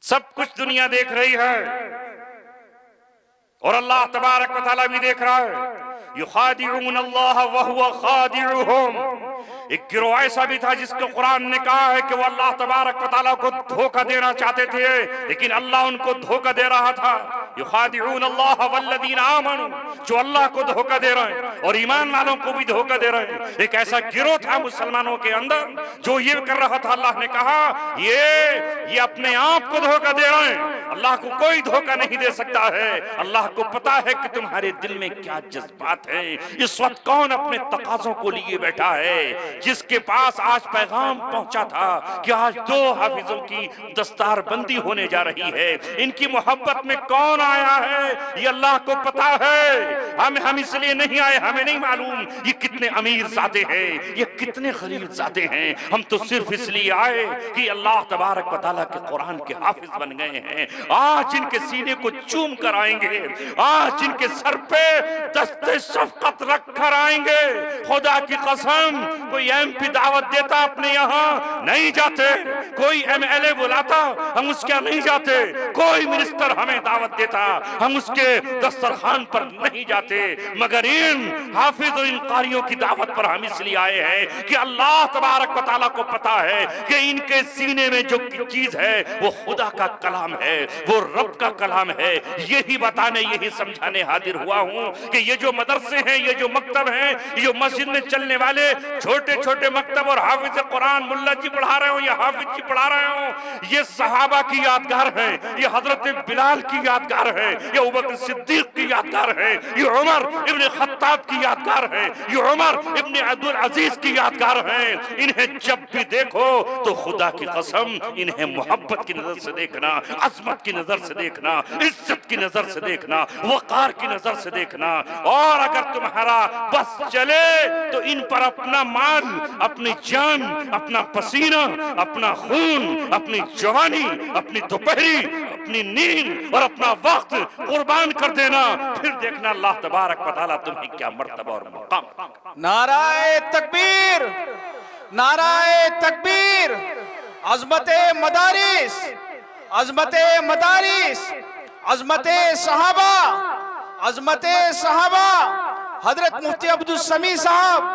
B: सब कुछ दुनिया देख रही है और अल्लाह तबारक व तआला भी देख रहा है। युखादिऊन अल्लाह व हुवा खादिउहुम। एक गिरोह ऐसा भी था जिसको कुरान ने कहा है कि वो अल्लाह तबारक व तआला को धोखा देना चाहते थे, लेकिन अल्लाह उनको धोखा दे रहा था। युखादिऊन अल्लाह वल्लदीना आमनू, जो अल्लाह को धोखा दे रहे हैं और ईमान वालों को भी धोखा दे रहे हैं। एक ऐसा गिरोह था मुसलमानों के अंदर जो ये कर रहा था। अल्लाह ने कहा ये अपने आप को धोखा दे रहे हैं, अल्लाह को कोई धोखा नहीं दे सकता है। अल्लाह को पता है कि तुम्हारे दिल में क्या जज्बात है। इस वक्त कौन अपने तकाज़ों को लिए बैठा है, जिसके पास आज पैगाम पहुंचा था कि आज 2 हाफिजों की दस्तारबंदी होने जा रही है। इनकी मोहब्बत में कौन आया है ये अल्लाह को पता है। हम इसलिए नहीं आए, हमें नहीं मालूम ये कितने अमीर ज़ादे हैं, ये कितने गरीब ज़ादे हैं। हम तो सिर्फ इसलिए आए कि अल्लाह तबारक व तआला के कुरान के हाफिज बन गए हैं। आज इनके सीने को चूम कर आएंगे, आज इनके सर पे दस्ते शफकत रख कर आएंगे। खुदा की कसम कोई एमपी दावत देता अपने यहाँ नहीं जाते, कोई एमएलए बुलाता हम उसके नहीं जाते, कोई मिनिस्टर हमें दावत देता हम उसके दस्तरखान पर नहीं जाते। मगर इन हाफिज और इन कारियों की दावत पर हम इसलिए आए हैं कि अल्लाह तबारक व तआला को पता है कि इनके सीने में जो चीज है वो खुदा का कलाम है, वो रब का कलाम है। यही बताने यही समझाने हाजिर हुआ हूँ कि ये जो मदरसे हैं, ये जो मकतब हैं, ये जो मस्जिद में चलने वाले छोटे छोटे मकतब और हाफिज कुरान मुल्ला जी पढ़ा रहे हो या हाफिज जी पढ़ा रहे हो, ये सहाबा की यादगार है, ये हजरत बिलाल की यादगार है, ये अबू बकर सिद्दीक की यादगार है, ये उमर इब्ने खत्ताब की यादगार है, ये उमर इब्ने अब्दुल अजीज की यादगार है। इन्हें जब भी देखो तो खुदा की कसम इन्हें मोहब्बत की नजर से देखना, अजमत की नजर से देखना, इज्जत की नजर से देखना, वकार की नजर से देखना। और अगर तुम्हारा बस चले तो इन पर अपना माल, अपनी जान, अपना पसीना, अपना खून, अपनी जवानी, अपनी दोपहरी, अपनी नींद और अपना वक्त कुर्बान कर देना। फिर देखना अल्लाह तबारक व तआला तुम्हें क्या मर्तबा और मकाम।
A: नाराए तकबीर, नाराए तकबीर। अज़मते मदारिस, अज़मते मदारिस, अज़मते सहाबा, अज़मते सहाबा। हजरत मुफ्ती अब्दुल समी साहब।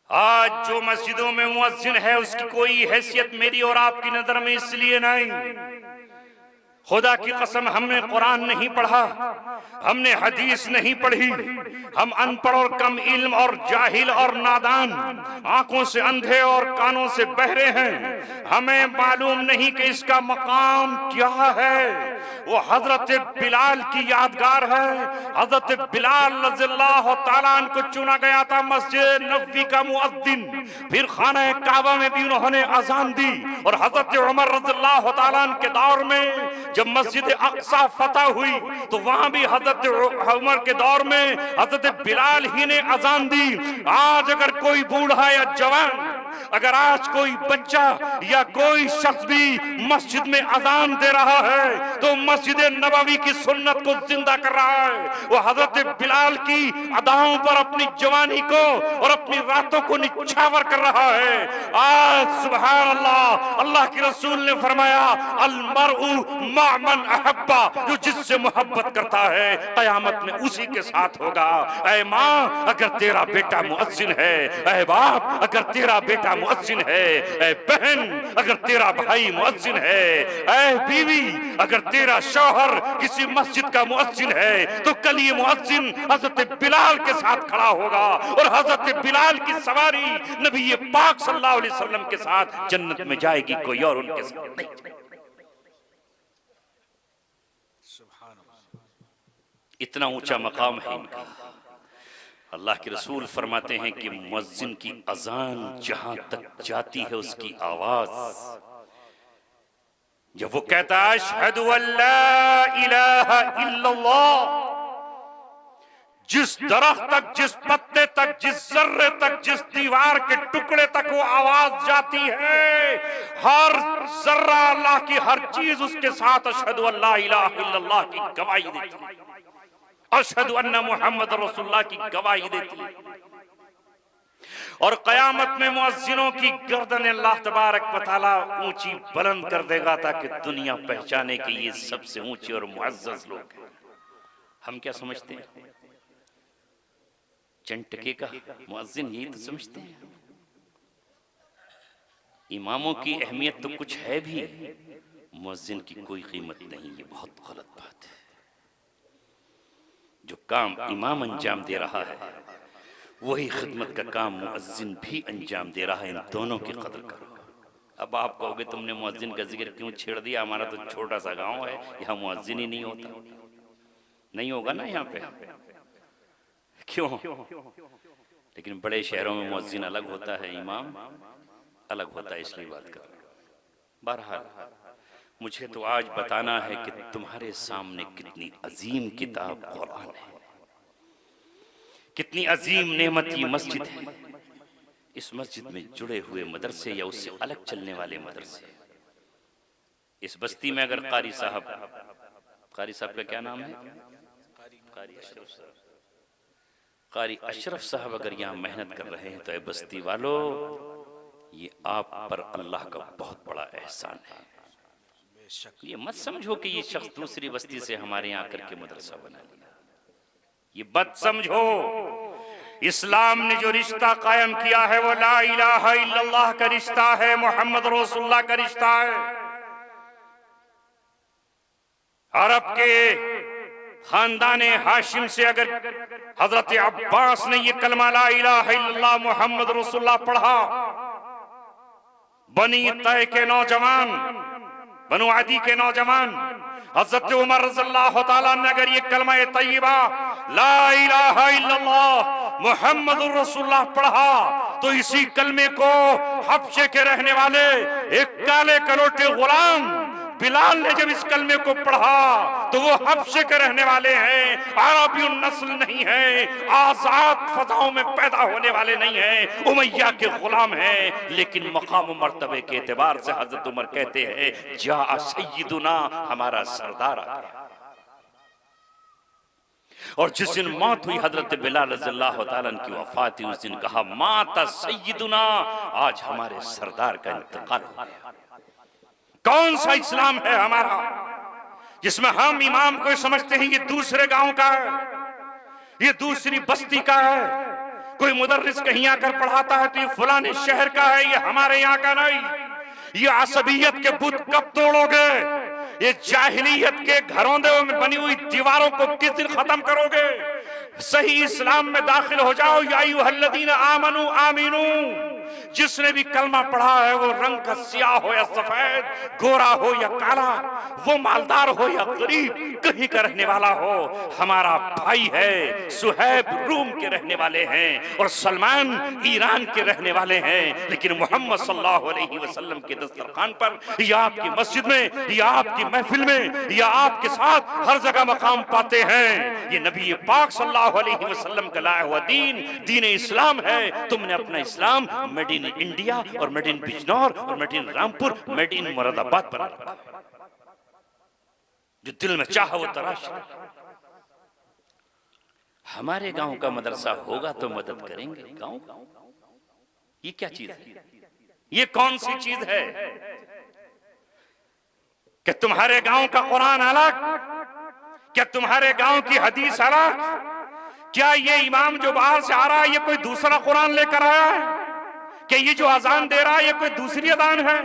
C: आज जो मस्जिदों में मुअज्जिन है उसकी कोई हैसियत मेरी और आपकी नजर में इसलिए नहीं। खुदा की कसम हमने कुरान नहीं पढ़ा, हमने हदीस नहीं पढ़ी, हम अनपढ़ और कम इल्म और जाहिल और नादान, आंखों से अंधे और कानों से बहरे हैं। हमें मालूम नहीं कि इसका मकाम क्या है। वो हजरत बिलाल की यादगार है। हजरत बिलाल रज़ियल्लाहु ताला अन्हु को चुना गया था मस्जिद नबवी का मुअज्जिन। फिर खाना काबा में भी उन्होंने अजान दी। और हजरत उमर रज़ियल्लाहु ताला अन्हु के दौर में जब मस्जिद अक्सा फतह हुई तो वहां भी हजरत उमर के दौर में हजरत बिलाल ही ने अजान दी। आज अगर कोई बूढ़ा या जवान अगर आज कोई बच्चा या कोई शख्स भी मस्जिद में अजान दे रहा है तो मस्जिद नबवी की सुन्नत को जिंदा कर रहा है। वो हजरत बिलाल की अदाओं पर अपनी जवानी को और अपनी रातों को निछावर कर रहा है। आज सुभान अल्लाह, अल्लाह के रसूल ने फरमाया अल मरउ मा मन अहब्बा, जो जिससे मोहब्बत करता है कयामत में उसी के साथ होगा। ऐ माँ अगर तेरा बेटा मुअज्जिन है, ऐ बाप अगर तेरा बेटा मुअज्जिन है, ऐ बहन अगर तेरा भाई मुअज्जिन है, ऐ बीवी अगर तेरा शौहर किसी मस्जिद का मुअज्जिन है तो कल ये मुअज्जिन हजरत बिलाल के साथ खड़ा होगा और हजरत बिलाल की सवारी नबी पाक सल्लल्लाहु अलैहि वसल्लम के साथ जन्नत में जाएगी, कोई और उनके साथ नहीं। इतना ऊंचा मकाम है इनका। अल्लाह के रसूल फरमाते हैं कि मुअज्जिन की अजान जहां तक जाती है उसकी आवाज, जब वो कहता है अशहदु अल्ला इलाहा इल्लल्लाह, जिस दरख्त तक, जिस पत्ते तक, जिस जर्रे तक, जिस दीवार के टुकड़े तक वो आवाज जाती है, हर जर्रा अल्लाह की, हर चीज उसके साथ अशहदु अल्ला इलाहा इल्लल्लाह की गवाही देती है, अशहदु अन्ना मुहम्मद रसूलुल्लाह की गवाही देती है। और कयामत में मुअज्जिनों की गर्दन अल्लाह तबारक व तआला ऊंची बुलंद कर देगा ताकि दुनिया पहचाने कि ये सबसे ऊंचे और मुअज्जज लोग हैं। हम क्या समझते हैं? चंटके का मुअज्जिन यही तो समझते हैं। इमामों की अहमियत तो कुछ है भी, मुअज्जिन की कोई कीमत नहीं। ये बहुत गलत बात है। जो काम इमाम अंजाम दे रहा है वही खिदमत का काम मुअज्जिन भी अंजाम दे रहा है। इन दोनों की कदर करो। अब आप कहोगे तुमने मुअज्जिन का जिक्र क्यों छेड़ दिया, हमारा तो छोटा सा गांव है, यहाँ मुअज्जिन ही नहीं होता। नहीं होगा ना यहाँ पे, क्यों? लेकिन बड़े शहरों में मुअज्जिन अलग होता है, इमाम अलग होता है, इसलिए बात कर रहे हैं। बहरहाल मुझे तो आज बताना है कि तुम्हारे सामने कितनी अजीम किताब कुरान है, कितनी अजीम नेमत ये मस्जिद है। इस मस्जिद में जुड़े हुए मदरसे या उससे अलग चलने वाले मदरसे। इस बस्ती में अगर कारी साहब का क्या नाम है? कारी अशरफ साहब अगर यहाँ मेहनत कर रहे हैं तो ए बस्ती वालों, ये आप पर अल्लाह का बहुत बड़ा एहसान है। ये मत समझो कि ये शख्स दूसरी बस्ती से हमारे यहाँ आकर के मदरसा बना लिया। ये मत समझो। इस्लाम ने जो रिश्ता कायम किया है वो ला इलाहा इल्लल्लाह का रिश्ता है, मोहम्मद रसूलुल्लाह का रिश्ता है। अरब के खानदाने हाशिम से अगर हजरत अब्बास ने ये कलमा ला इलाहा इल्लल्लाह मुहम्मद रसूलुल्लाह पढ़ा, बनी तय के नौजवान, बनु आदि के नौजवान, हजरत उमर रज़ियल्लाहु ताला ने अगर ये कलमा तय्यबा ला इलाहा इल्लल्लाह मुहम्मद रसूलुल्लाह पढ़ा तो इसी कलमे को हबशे के रहने वाले एक काले कलोटे गुलाम बिलाल ने जब इस कलमे को पढ़ा तो वो हबशे के रहने वाले हैं, अरबी नस्ल नहीं है, आजाद फजाओं में पैदा होने वाले नहीं हैं, उमैया के गुलाम हैं। लेकिन मकाम मर्तबे के एतबार से हजरत उमर कहते हैं जा सय्यदुना, हमारा सरदार आ गया। और जिस दिन मौत हुई हजरत बिलाल रज़ियल्लाहु ताला अन्हु की वफात हुई, उस दिन कहा माता सय्यदुना, आज हमारे सरदार का इंतकाल हो गया। कौन सा इस्लाम है हमारा जिसमें हम इमाम को समझते हैं ये दूसरे गांव का है, ये दूसरी बस्ती का है। कोई मुदर्रिस कहीं आकर पढ़ाता है तो ये फलाने शहर का है, ये हमारे यहाँ का नहीं। ये असबियत के बुत कब तोड़ोगे? ये जाहिलियत के घरों में बनी हुई दीवारों को किस दिन खत्म करोगे? सही इस्लाम में दाखिल हो जाओ। या अय्युहल्लज़ीना आमनू आमीनू, जिसने भी कलमा पढ़ा है वो रंग का सियाह हो या सफेद, गोरा हो या काला, वो मालदार हो या गरीब, कहीं का रहने वाला हो, हमारा भाई है। सुहैब रूम के रहने वाले हैं और सलमान ईरान के रहने वाले हैं, लेकिन मोहम्मद सल्लल्लाहु अलैहि वसल्लम के दस्तरखान पर या आपकी मस्जिद में या आपकी महफिल में या आपके साथ हर जगह मकाम पाते हैं। ये नबी पाक सल्लल्लाहु अलैहि वसल्लम का लाया हुआ दीन, दीन इस्लाम है। तुमने अपना इस्लाम मेड इन इंडिया और मेड इन बिजनौर और made in Rampur, made in Moradabad बना रखा। जो दिल में चाहा वो तराश। हमारे गांव का मदरसा होगा तो मदद करेंगे। गांव ये क्या चीज है? ये कौन सी चीज है कि तुम्हारे गांव का कुरान अलग, क्या तुम्हारे गांव की हदीस अलग? क्या ये इमाम जो बाहर से आ रहा है ये कोई दूसरा कुरान लेकर आया है? क्या ये जो अजान दे रहा है ये कोई दूसरी अजान है?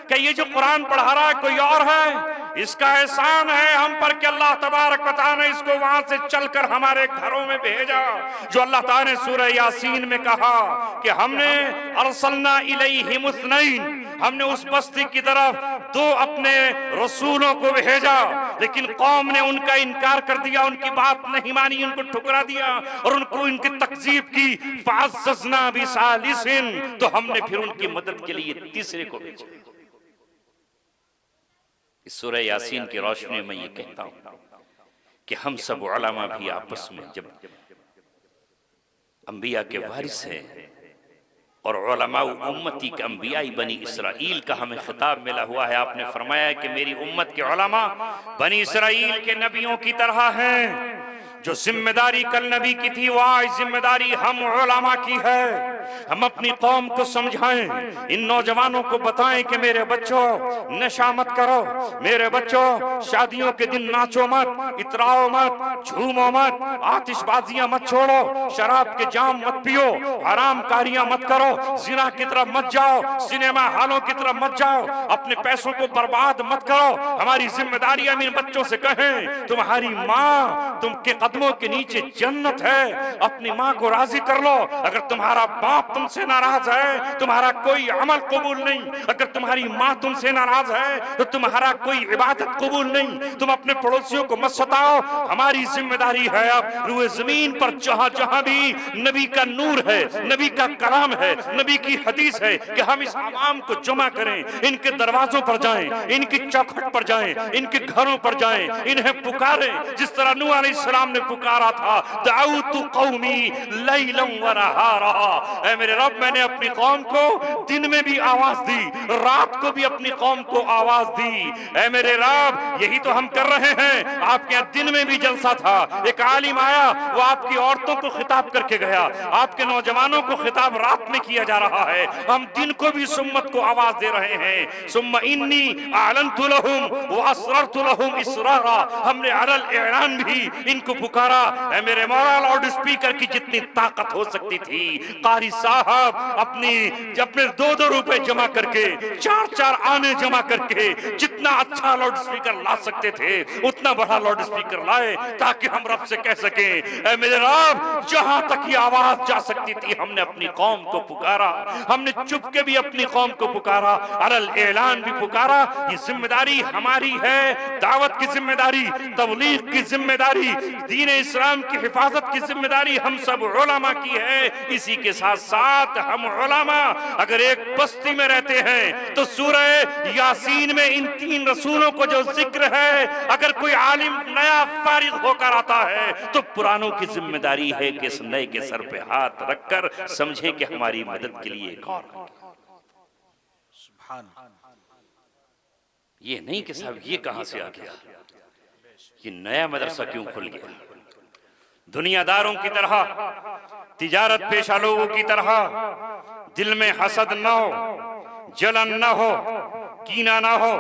C: क्या ये जो कुरान पढ़ा रहा है कोई और है? इसका एहसान है हम पर कि अल्लाह तबारक व तआला ने इसको वहां से चलकर हमारे घरों में भेजा। जो अल्लाह ताला ने सूरह यासीन में कहा कि हमने अरसलना इलैहिम इस्नैन, हमने उस बस्ती की तरफ 2 अपने रसूलों को भेजा, लेकिन कौम ने उनका इनकार कर दिया, उनकी बात नहीं मानी, उनको ठुकरा दिया और उनको उनकी तकजीब की। फ़अज़्ज़ज़ना बिसालिसिन, तो हमने फिर उनकी मदद के लिए तीसरे को भेजा। इस सूरह यासीन की रोशनी में ये कहता हूं कि हम सब उलमा भी आपस में, जब अंबिया के वारिस हैं और उलमा उम्मती के अंबियाई बनी इसराइल का हमें खिताब मिला हुआ है। आपने फरमाया है कि मेरी उम्मत के उलमा बनी इसराइल के नबियों की तरह हैं। जो जिम्मेदारी कल नबी की थी वो आज जिम्मेदारी हम उलमा की है। हम अपनी कौम को समझाएं, इन नौजवानों को बताएं कि मेरे बच्चों नशा मत करो, मेरे बच्चों शादियों के दिन नाचो मत, इतराओ मत, झूमो मत, आतिशबाजियां मत छोड़ो, शराब के जाम मत पियो, हराम कारियां मत करो, जिना की तरफ मत जाओ, सिनेमा हॉलों की तरफ मत जाओ, अपने पैसों को बर्बाद मत करो। हमारी जिम्मेदारी हम इन बच्चों से कहें तुम्हारी माँ तुमके कदमों के नीचे जन्नत है, अपनी माँ को राजी कर लो। अगर तुम्हारा बाप तुमसे नाराज है तुम्हारा कोई अमल कबूल नहीं, अगर तुम्हारी माँ तुमसे नाराज है तो तुम्हारा कोई इबादत कबूल नहीं। तुम अपने पड़ोसियों को मत सताओ। हमारी जिम्मेदारी है अब रूए जमीन पर जहां जहां भी नबी का नूर है, नबी का कलाम है, नबी की हदीस है, कि हम इस आवाम को जमा करें, इनके दरवाजों पर जाएं, इनकी चौखट पर जाएं, इनके घरों पर जाएं, इन्हें पुकारें जिस तरह नूह अलैहिस्सलाम ने पुकारा था, दाऊतु कौमी लैलन व नहारा। ऐ मेरे रब, मैंने अपनी कौम को दिन में भी आवाज दी, रात को भी अपनी कौम को आवाज दी। ऐ मेरे रब, यही तो हम कर रहे हैं। आपके यहाँ दिन में भी जलसा था, एक आलिम आया, वो आपकी औरतों को खिताब करके गया, आपके नौजवानों को खिताब रात में किया जा रहा है। हम दिन को भी सुम्मत को आवाज दे रहे हैं। सुम्मा इन्नी आलनतु लहुम व असररतु लहुम इसरारा, हमने अलल ऐलान भी इनको पुकारा। ऐ मेरे मौला, लाउड स्पीकर की जितनी ताकत हो सकती थी, कारी साहब अपने 2-2 रुपए जमा करके, 4-4 आने जमा करके जितना अच्छा लाउड स्पीकर ला सकते थे उतना बड़ा लाउड स्पीकर लाए, ताकि हम रब से कह सके, ऐ मेरे रब, जहां तक ये आवाज जा सकती थी हमने अपनी कौम को पुकारा, हमने चुप के भी अपनी कौम को पुकारा, अलल ऐलान भी पुकारा। ये जिम्मेदारी हमारी है, दावत की जिम्मेदारी, तबलीग की जिम्मेदारी, दीन इस्लाम की हिफाजत की जिम्मेदारी हम सब उलमा की है। इसी के साथ साथ हम उलमा अगर एक बस्ती में रहते हैं तो सूरह यासीन में इन 3 रसूलों को जो जिक्र है, अगर कोई आलिम नया फारिग होकर आता है तो पुरानों की जिम्मेदारी है कि इस नए के सर पे हाथ रखकर समझे कि हमारी मदद के लिए एक और सुभान। ये नहीं कि साहब ये कहां से आ गया, ये नया मदरसा क्यों खुल गया। दुनियादारों की तरह, तिजारत पेशा लोगों की तरह दिल में हसद न हो, जलन न हो, कीना न हो,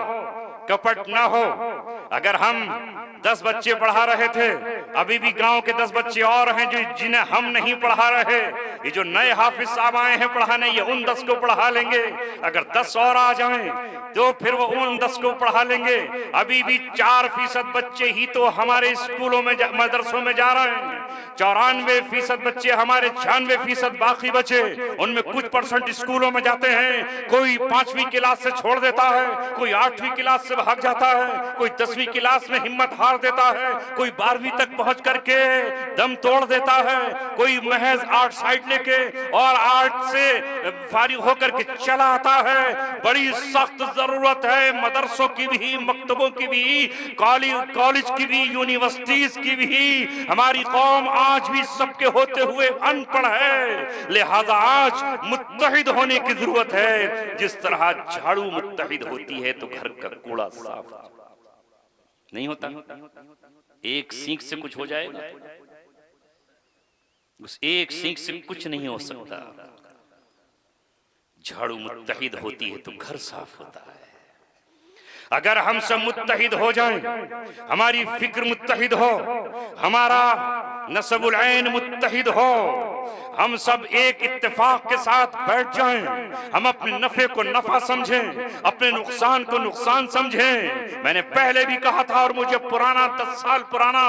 C: कपट न हो। अगर हम 10 बच्चे पढ़ा रहे थे, अभी भी गांव के 10 बच्चे और हैं जो जिन्हें हम नहीं पढ़ा रहे। ये जो नए हाफिज साहब आए हैं पढ़ाने, ये उन 10 को पढ़ा लेंगे। अगर 10 और आ जाएं तो फिर वो उन 10 को पढ़ा लेंगे। अभी भी 4% बच्चे ही तो हमारे स्कूलों में मदरसों में जा रहे हैं। 94% बच्चे हमारे, 96% बाकी बचे, उनमें कुछ % स्कूलों में जाते हैं। कोई 5वीं क्लास से छोड़ देता है, कोई 8वीं क्लास से भाग जाता है, कोई 10वीं क्लास में हिम्मत हार मार देता है, कोई 12वीं तक पहुंच करके दम तोड़ देता है, कोई महज आर्ट साइड लेके और आर्ट से फारिग होकर के चला आता है। बड़ी सख्त जरूरत है मदरसों की भी, मकतबों की भी, कॉलेज की भी, यूनिवर्सिटीज की भी। हमारी कौम आज भी सबके होते हुए अनपढ़ है, लिहाजा आज मुत्तहिद होने की जरूरत है। जिस तरह झाड़ू मुत्तहिद होती है तो घर का कूड़ा साफ नहीं होता, एक सींक से कुछ हो जाएगा, उस एक सींक से कुछ नहीं हो सकता। झाड़ू मुत्तहिद होती है तो घर साफ होता है। अगर हम सब मुत्तहिद हो जाएं, हमारी फिक्र मुत्तहिद हो, हमारा नसबुल ऐन मुत्तहिद हो, हम सब एक इत्तेफाक के साथ बैठ जाएं, हम अपने नफे को नफा समझें, अपने नुकसान को नुकसान समझें। मैंने पहले भी कहा था और मुझे पुराना 10 साल पुराना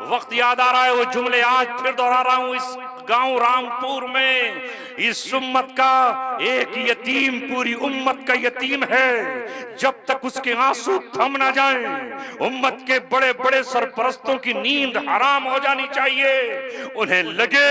C: वक्त याद आ रहा है, वो जुमले आज फिर दोहरा रहा हूं। इस गांव रामपुर में इस उम्मत का एक यतीम पूरी उम्मत का यतीम है। जब तक उसके आंसू थम ना जाएं, उम्मत के बड़े बड़े सरपरस्तों की नींद हराम हो जानी चाहिए। उन्हें लगे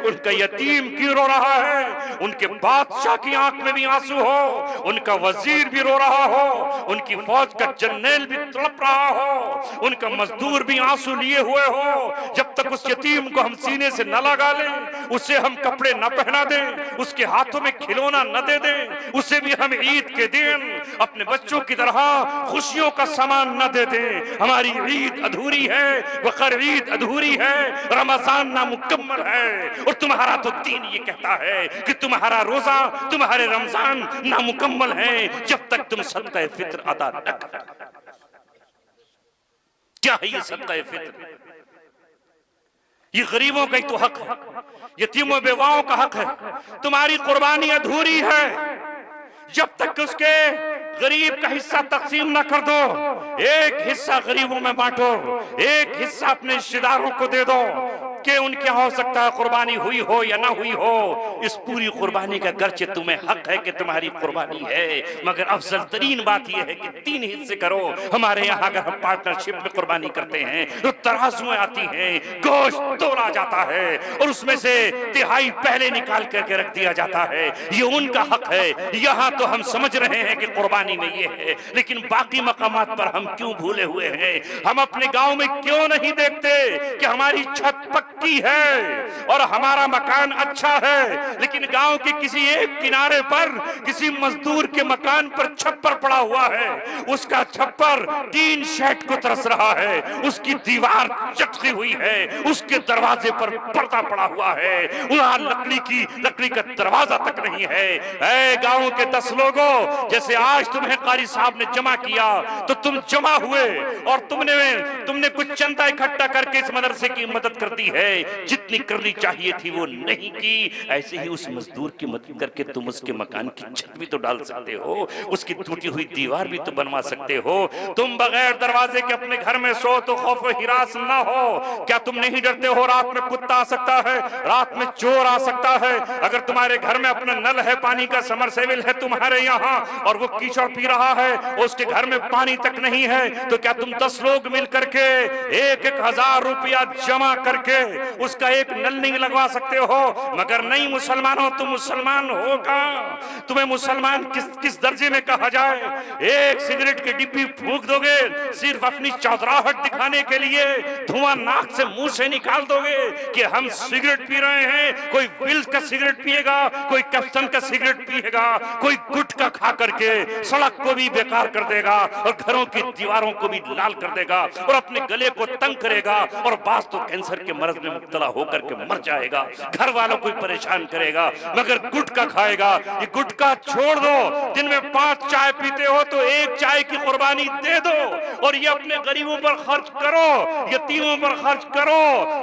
C: उनका यतीम क्यों रो रहा है, उनके बादशाह की आंख में भी आंसू हो, उनका वजीर भी रो रहा हो, उनकी फौज का जनरल भी तड़प रहा हो, उनका मजदूर भी आंसू लिए हुए हो। जब तक उस यतीम को हम सीने से न लगा लें, उसे हम कपड़े न पहना दें, उसके हाथों में खिलौना न दे दें, उसे भी हम ईद के दिन अपने बच्चों की तरह खुशियों का सामान न दे दें, हमारी ईद अधूरी है, बकर ईद अधूरी है, रमजान नामुकम्मल है। और तुम्हारा तो दीन ये कहता है कि तुम्हारा रोजा, तुम्हारे रमजान नामुकम्मल है जब तक तुम सदका फित्र अदा न करो। क्या है ये सदका फित्र? ये गरीबों का ही तो हक है, यतीमों बेवाओं का हक है। तुम्हारी कुर्बानी अधूरी है जब तक उसके गरीब का हिस्सा तकसीम न कर दो। एक हिस्सा गरीबों में बांटो, एक हिस्सा अपने रिश्तेदारों को दे दो कि उनके हो सकता है कुर्बानी हुई हो या ना हुई हो। इस पूरी कुर्बानी का गर्चे तुम्हें हक है कि तुम्हारी कुर्बानी है, मगर अफजल तरीन बात यह है कि 3 हिस्से करो। हमारे यहाँ अगर हम पार्टनरशिप में कुर्बानी करते हैं तो तराजुएं आती हैं, गोश्त तोला जाता है और उसमें से 1/3 पहले निकाल करके रख दिया जाता है। ये उनका हक है। यहाँ तो हम समझ रहे हैं कि कुर्बानी में ये है, लेकिन बाकी मकामात पर हम क्यों भूले हुए हैं? हम अपने गांव में क्यों नहीं देखते कि हमारी छत पक्की है और हमारा मकान अच्छा है, लेकिन गांव के किसी एक किनारे पर किसी मजदूर के मकान पर छप्पर पड़ा हुआ है, उसका छप्पर 3 शेड को तरस रहा है, उसकी दीवार चटकी हुई है, उसके दरवाजे पर पर्दा पड़ा हुआ है, वहां लकड़ी का दरवाजा तक नहीं है। ऐ गांव के 10 लोगों, जैसे आज तुम्हें कारी साहब ने जमा किया तो तुम जमा हुए और तुमने कुछ चंदा इकट्ठा करके इस मदरसे की मदद कर दी है। जितनी करनी चाहिए थी वो नहीं की। ऐसे ही उस मजदूर की मदद करके तुम उसके मकान की छत भी तो डाल सकते हो, उसकी टूटी हुई दीवार भी तो बनवा सकते हो। तुम बगैर दरवाजे के अपने घर में सो तो खौफ हिरास ना हो। क्या तुम नहीं डरते हो रात में कुत्ता आ सकता है, रात में चोर आ सकता है? अगर तुम्हारे घर में अपना नल है, पानी का समरसेबिल है तुम्हारे यहाँ और वो कीचड़ पी रहा है, उसके घर में पानी तक नहीं है, तो क्या तुम 10 लोग मिल करके 1-1 हजार रुपया जमा करके उसका एक नल नहीं लगवा सकते हो? मगर नहीं मुसलमानों, तुम मुसलमान हो कहां? तुम्हें मुसलमान किस दर्जे में कहा जाए? एक सिगरेट की डिब्बी फूंक दोगे सिर्फ अपनी चौधराहट दिखाने के लिए, धुआं नाक से मुंह से निकाल दोगे कि हम सिगरेट पी रहे हैं। कोई विल्स का सिगरेट पिएगा, कोई कैप्टन का सिगरेट पिएगा, कोई गुटखा खा करके सड़क को भी बेकार कर देगा और घरों की दीवारों को भी लाल कर देगा और अपने गले को तंग करेगा और बास तो कैंसर के मर्ज में मुब्तला होकर के मर जाएगा, घर वालों को परेशान करेगा, मगर गुटखा खाएगा। ये गुटखा छोड़ दो, दिन में 5 चाय पीते हो तो 1 चाय की कुर्बानी दे दो और ये अपने गरीबों पर खर्च करो, यतीमों पर खर्च करो।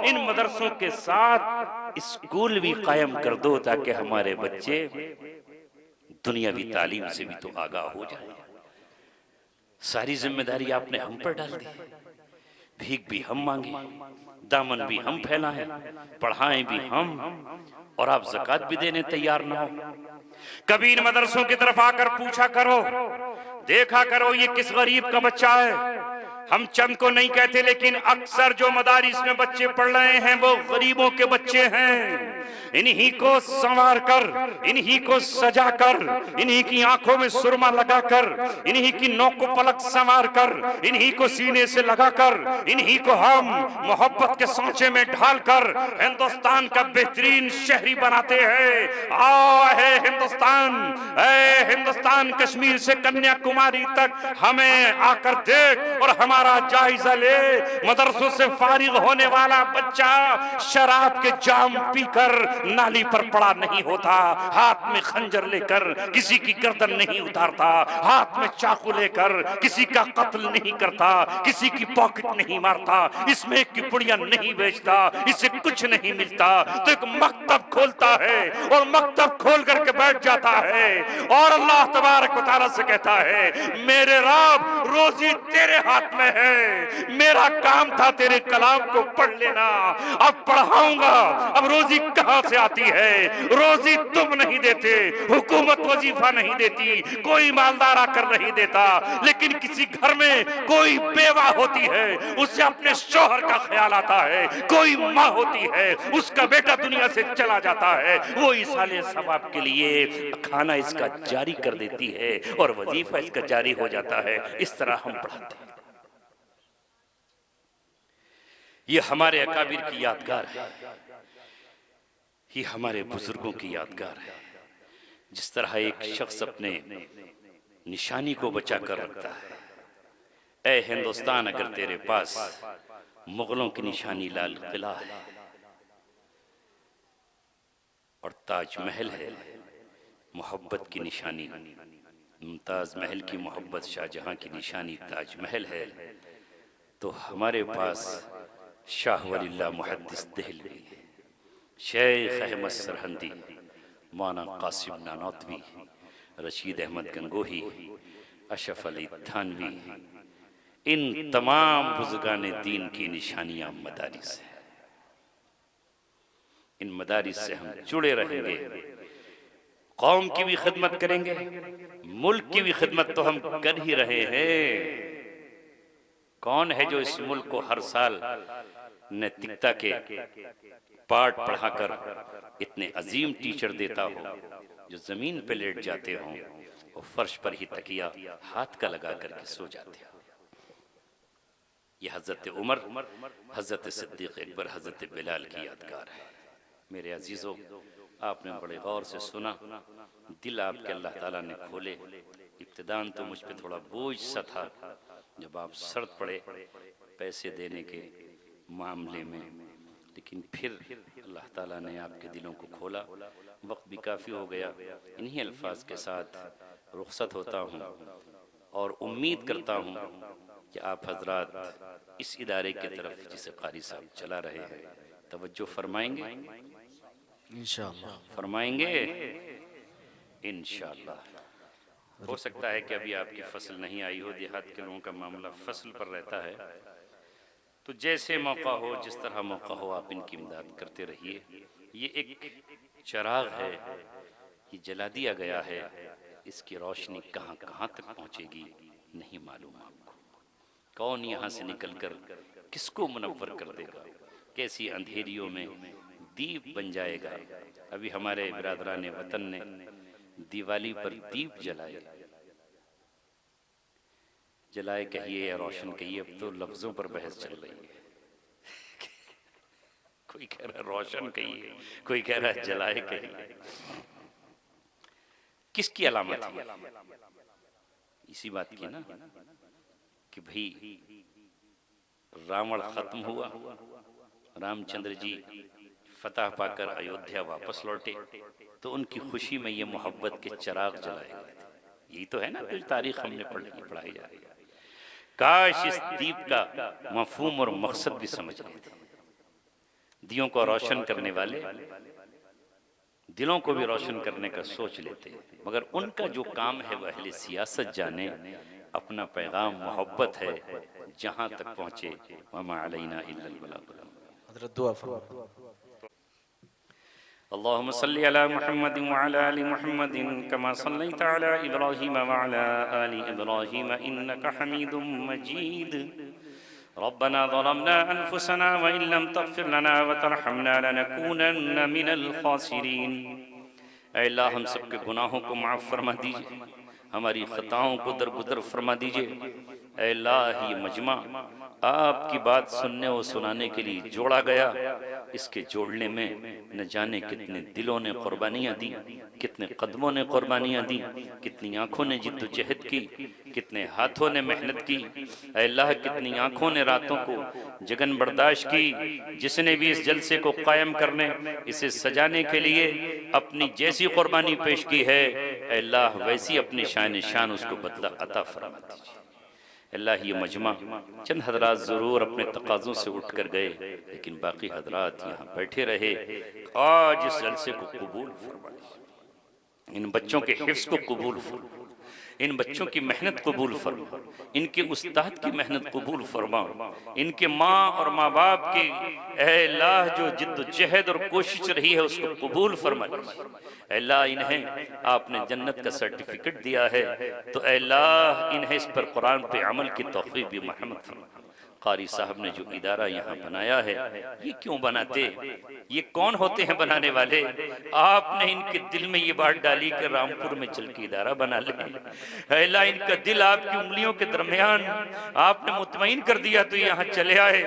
C: इन मदरसों के साथ स्कूल भी कायम कर दो ताकि हमारे बच्चे दुनियावी तालीम से भी तो आगाह हो जाए। सारी जिम्मेदारी आपने हम पर डाल दी, भीख भी हम मांगे, दामन भी हम फैलाएं, पढ़ाएं भी हम और आप ज़कात भी देने तैयार ना हो। कभी इन मदरसों की तरफ आकर पूछा करो, देखा करो ये किस गरीब का बच्चा है, हम चंद को नहीं कहते, लेकिन अक्सर जो मदारिस में बच्चे पढ़ रहे हैं वो गरीबों के बच्चे हैं। इन्हीं को संवार कर, इन्हीं को सजा कर, इन्हीं की आंखों में सुरमा लगाकर, इन्हीं की नोको पलक संवार कर, इन्हीं को सीने से लगाकर, इन्हीं को हम मोहब्बत के सांचे में ढालकर हिंदुस्तान का बेहतरीन शहरी बनाते हैं। आ है हिंदुस्तान, ऐ हिंदुस्तान, कश्मीर से कन्याकुमारी तक हमें आकर देख और हमारा जायजा ले। मदरसों से फारिग होने वाला बच्चा शराब के जाम पीकर नाली पर पड़ा नहीं होता, हाथ में खंजर लेकर किसी की गर्दन नहीं उतारता, हाथ में चाकू लेकर किसी का कत्ल नहीं करता, किसी की पॉकेट नहीं मारता, इसमें की पुड़िया नहीं बेचता, इसे कुछ नहीं मिलता तो एक मकतब खोलता है और मकतब खोल करके बैठ जाता है और अल्लाह तबारक व तआला से कहता है, मेरे रब रोजी तेरे हाथ में है, मेरा काम था तेरे कलाम को पढ़ लेना, अब पढ़ाऊंगा। अब रोजी कहां से आती है? रोजी तुम नहीं देते, हुकूमत वजीफा नहीं देती, कोई मालदार आकर नहीं देता, लेकिन किसी घर में कोई बेवा होती है उससे अपने शौहर का ख्याल आता है, कोई माँ होती है उसका बेटा दुनिया से चला जाता है, वो इसाले सवाब के लिए खाना इसका जारी कर देती है और वजीफा इसका जारी हो जाता है। इस तरह हम पढ़ाते हैं। ये हमारे अकाबिर की यादगार है, ये हमारे बुजुर्गों की यादगार है। जिस तरह एक शख्स अपने निशानी को बचा कर रखता है। ए हिंदुस्तान, अगर तेरे पास मुगलों की निशानी लाल किला है और ताजमहल है, मोहब्बत की निशानी मुमताज महल की मोहब्बत, शाहजहां की निशानी ताजमहल है, तो हमारे पास शाह वलील्लाह मुहद्दिस देहलवी, शेख अहमद सरहंदी, मौलाना कासिम नानौतवी, रशीद अहमद गंगोही, अशरफ अली थानवी, इन तमाम बुजुर्गान दीन की निशानियां मदारिस है। इन मदारिस से हम जुड़े रहेंगे, कौम की भी खिदमत करेंगे, मुल्क की भी खिदमत तो हम कर ही रहे हैं। कौन है जो इस मुल्क को हर साल नैतिकता के पाठ पढ़ाकर इतने अजीम टीचर देता हो, जो जमीन पे लेट जाते हों और फर्श पर ही तकिया हाथ का लगा करके सो जाते हो। ये हजरत उमर, हजरत सिद्दीक अकबर, हजरत बिलाल की यादगार है। मेरे अजीजों, आपने बड़े गौर से सुना, दिल आपके अल्लाह ताला ने खोले। इब्तिदान तो मुझ पे थोड़ा बोझ सा था जब आप शर्त पड़े पैसे देने के मामले में, लेकिन फिर अल्लाह ताला ने आपके दिलों को खोला। वक्त भी काफ़ी हो गया, इन्हीं अल्फाज के साथ रुखसत होता हूँ और उम्मीद करता हूँ कि आप हजरात इस इदारे की तरफ जिसे कारी साहब चला रहे हैं तवज्जो फरमाएंगे,
A: इंशाअल्लाह
C: फरमाएंगे इंशाअल्लाह। हो सकता है कि अभी आपकी फसल नहीं आई हो, देहात के लोगों का मामला फसल पर रहता है, तो जैसे मौका हो, जिस तरह मौका हो, आप इनकी इमदाद करते रहिए। ये एक चिराग है, ये जला दिया गया है, इसकी रोशनी कहाँ कहाँ तक पहुँचेगी नहीं मालूम आपको। कौन यहाँ से निकलकर किसको मुनव्वर कर देगा, कैसी अंधेरियों में दीप बन जाएगा। अभी हमारे बिरादरान वतन ने दिवाली पर दीप जलाए कहिए या रोशन कहिए, अब तो लफ्जों पर बहस चल रही है। कोई कह रहा है रोशन कहिए, कोई कह रहा है जलाए कहिए। किसकी अलामत है? इसी बात की ना कि भाई रावण खत्म हुआ, रामचंद्र जी फतह पाकर अयोध्या वापस लौटे, तो उनकी खुशी में ये मोहब्बत के चिराग जलाए गए थे। यही तो है ना, कुछ तारीख हमने पढ़ाई जा रही है। काश इस दीप का मफहूम और मकसद भी समझ लेते। दियों को रोशन करने वाले दिलों को भी रोशन करने का सोच लेते, मगर उनका जो काम है वह अहले सियासत जाने। अपना पैगाम मोहब्बत है, जहां तक पहुंचे वमा अलैना इल्लल बलाग।
A: हज़रत दुआ फरमाओ।
C: अल्लाहुम्मा सल्ली अला मुहम्मद व अला आलि मुहम्मद कमा सल्लैता अला इब्राहीम व अला आलि इब्राहीम इन्नका हमीदुम मजीद।
B: रब्बना ज़लमना अनफुसना व इन लम तग़फिर लना व तरहमना लनकूनन्न मिनल खासिरीन। ऐ अल्लाह हम सबके गुनाहों को माफ़ फरमा दीजिए, हमारी खताओं को दरगुदर फरमा दीजिए। ऐ अल्लाह ये मजमा आपकी बात सुनने और सुनाने के लिए जोड़ा गया, इसके जोड़ने में न जाने कितने दिलों ने कुर्बानियाँ दी, कितने कदमों ने कुर्बानियाँ दी, कितनी आँखों ने जिद्दोजहद की, कितने हाथों ने मेहनत की। ऐ अल्लाह कितनी आँखों ने रातों को जगन बर्दाश्त की। जिसने भी इस जलसे को कायम करने, इसे सजाने के लिए अपनी जैसी कुर्बानी पेश की है, ऐ अल्लाह वैसी अपनी शान शान उसको बदला अता फरमा दीजिए। अल्लाह ये मजमा चंद हजरात ज़रूर अपने तकाज़ों से उठ कर गए, लेकिन बाकी हजरात यहाँ बैठे रहे। आज इस जलसे को कबूल फरमा लीजिए, इन बच्चों के हिफ्ज़ को कबूल फरमा, इन बच्चों की मेहनत कबूल फरमा, इनके उस्ताद की मेहनत कबूल फरमा, इनके माँ और माँ बाप की ऐ अल्लाह जो जिद्दोजहद और कोशिश रही है उसको कबूल फरमा। अल्लाह इन्हें आपने जन्नत का सर्टिफिकेट दिया है, तो अल्लाह इन्हें इस पर कुरान पे अमल की तौफीक भी महमद फरमा। कारी साहब ने जो इदारा यहाँ बनाया है, ये क्यों बनाते, ये कौन होते हैं बनाने वाले? आपने इनके दिल में ये बात डाली कि रामपुर में चल के इदारा बना ले। अल्लाह इनका दिल आपकी उंगलियों के दरमियान आपने मुतमईन कर दिया तो यहाँ चले आए।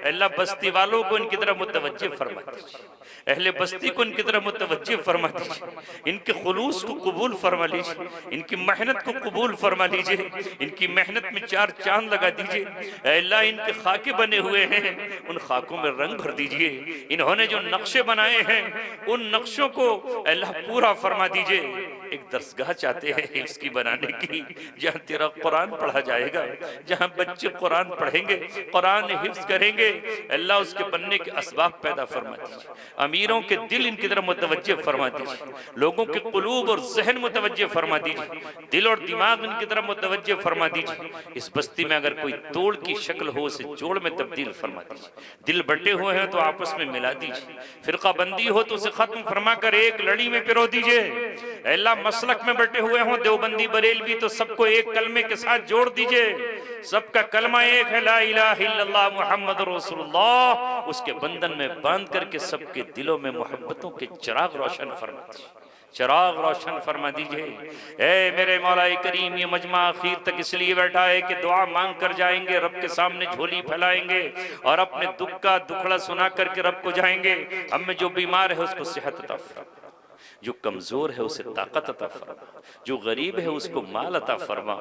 B: अल्लाह बस्ती वालों को इनकी तरफ मुतवज्जे फरमा दीजिए, अहले बस्ती को इनकी तरफ मुतवज्जे फरमा दीजिए, इनके खुलूस को कबूल फरमा लीजिए, इनकी मेहनत को कबूल फरमा लीजिए, इनकी मेहनत में चार चांद लगा दीजिए। अल्लाह इनके खाके बने हुए हैं, उन खाकों में रंग भर दीजिए। इन्होंने जो नक्शे बनाए हैं उन नक्शों को अल्लाह पूरा फरमा दीजिए। एक दरसगाह चाहते हैं इसकी बनाने की, जहाँ तेरा कुरान पढ़ा जाएगा, जहाँ बच्चे कुरान पढ़ेंगे, कुरान हिफ्ज़ करेंगे। अल्लाह उसके बनने के असबाब पैदा फरमा दीजिए, अमीरों के दिल इनकी तरफ मुतवज्जे फरमा दीजिए, लोगों के कुलूब और जहन मुतवज्जे फरमा दीजिए, दिल और दिमाग इनकी तरफ मुतवज्जे फरमा दीजिए। इस बस्ती में अगर कोई तोड़ की शक्ल हो उसे जोड़ में तब्दील फरमा दीजिए, दिल बटे हुए हैं तो आपस में मिला दीजिए, फिरका बंदी हो तो उसे खत्म फरमा कर एक लड़ी में पिरो दीजिए। अल्लाह मसलक में बटे हुए हों देवबंदी बरेलवी तो सबको एक कलमे के साथ जोड़ दीजिए, सबका कलमा एक है, ला इलाहा इल्लल्लाह मुहम्मद रसूलुल्लाह। उसके बंधन में बांध करके सबके दिलों में मोहब्बतों के चिराग रोशन फरमा दीजिए, चिराग रोशन फरमा दीजिए। ए मेरे मौला करीम, ये मजमा आखिर तक इसलिए बैठा है कि दुआ मांग कर जाएंगे, रब के सामने झोली फैलाएंगे और अपने दुख का दुखड़ा सुना करके रब को जाएंगे। हमें जो बीमार है उसको सेहत अता फरमा, जो कमजोर है उसे ताकत अता फरमा, जो गरीब है उसको माल अता फरमा।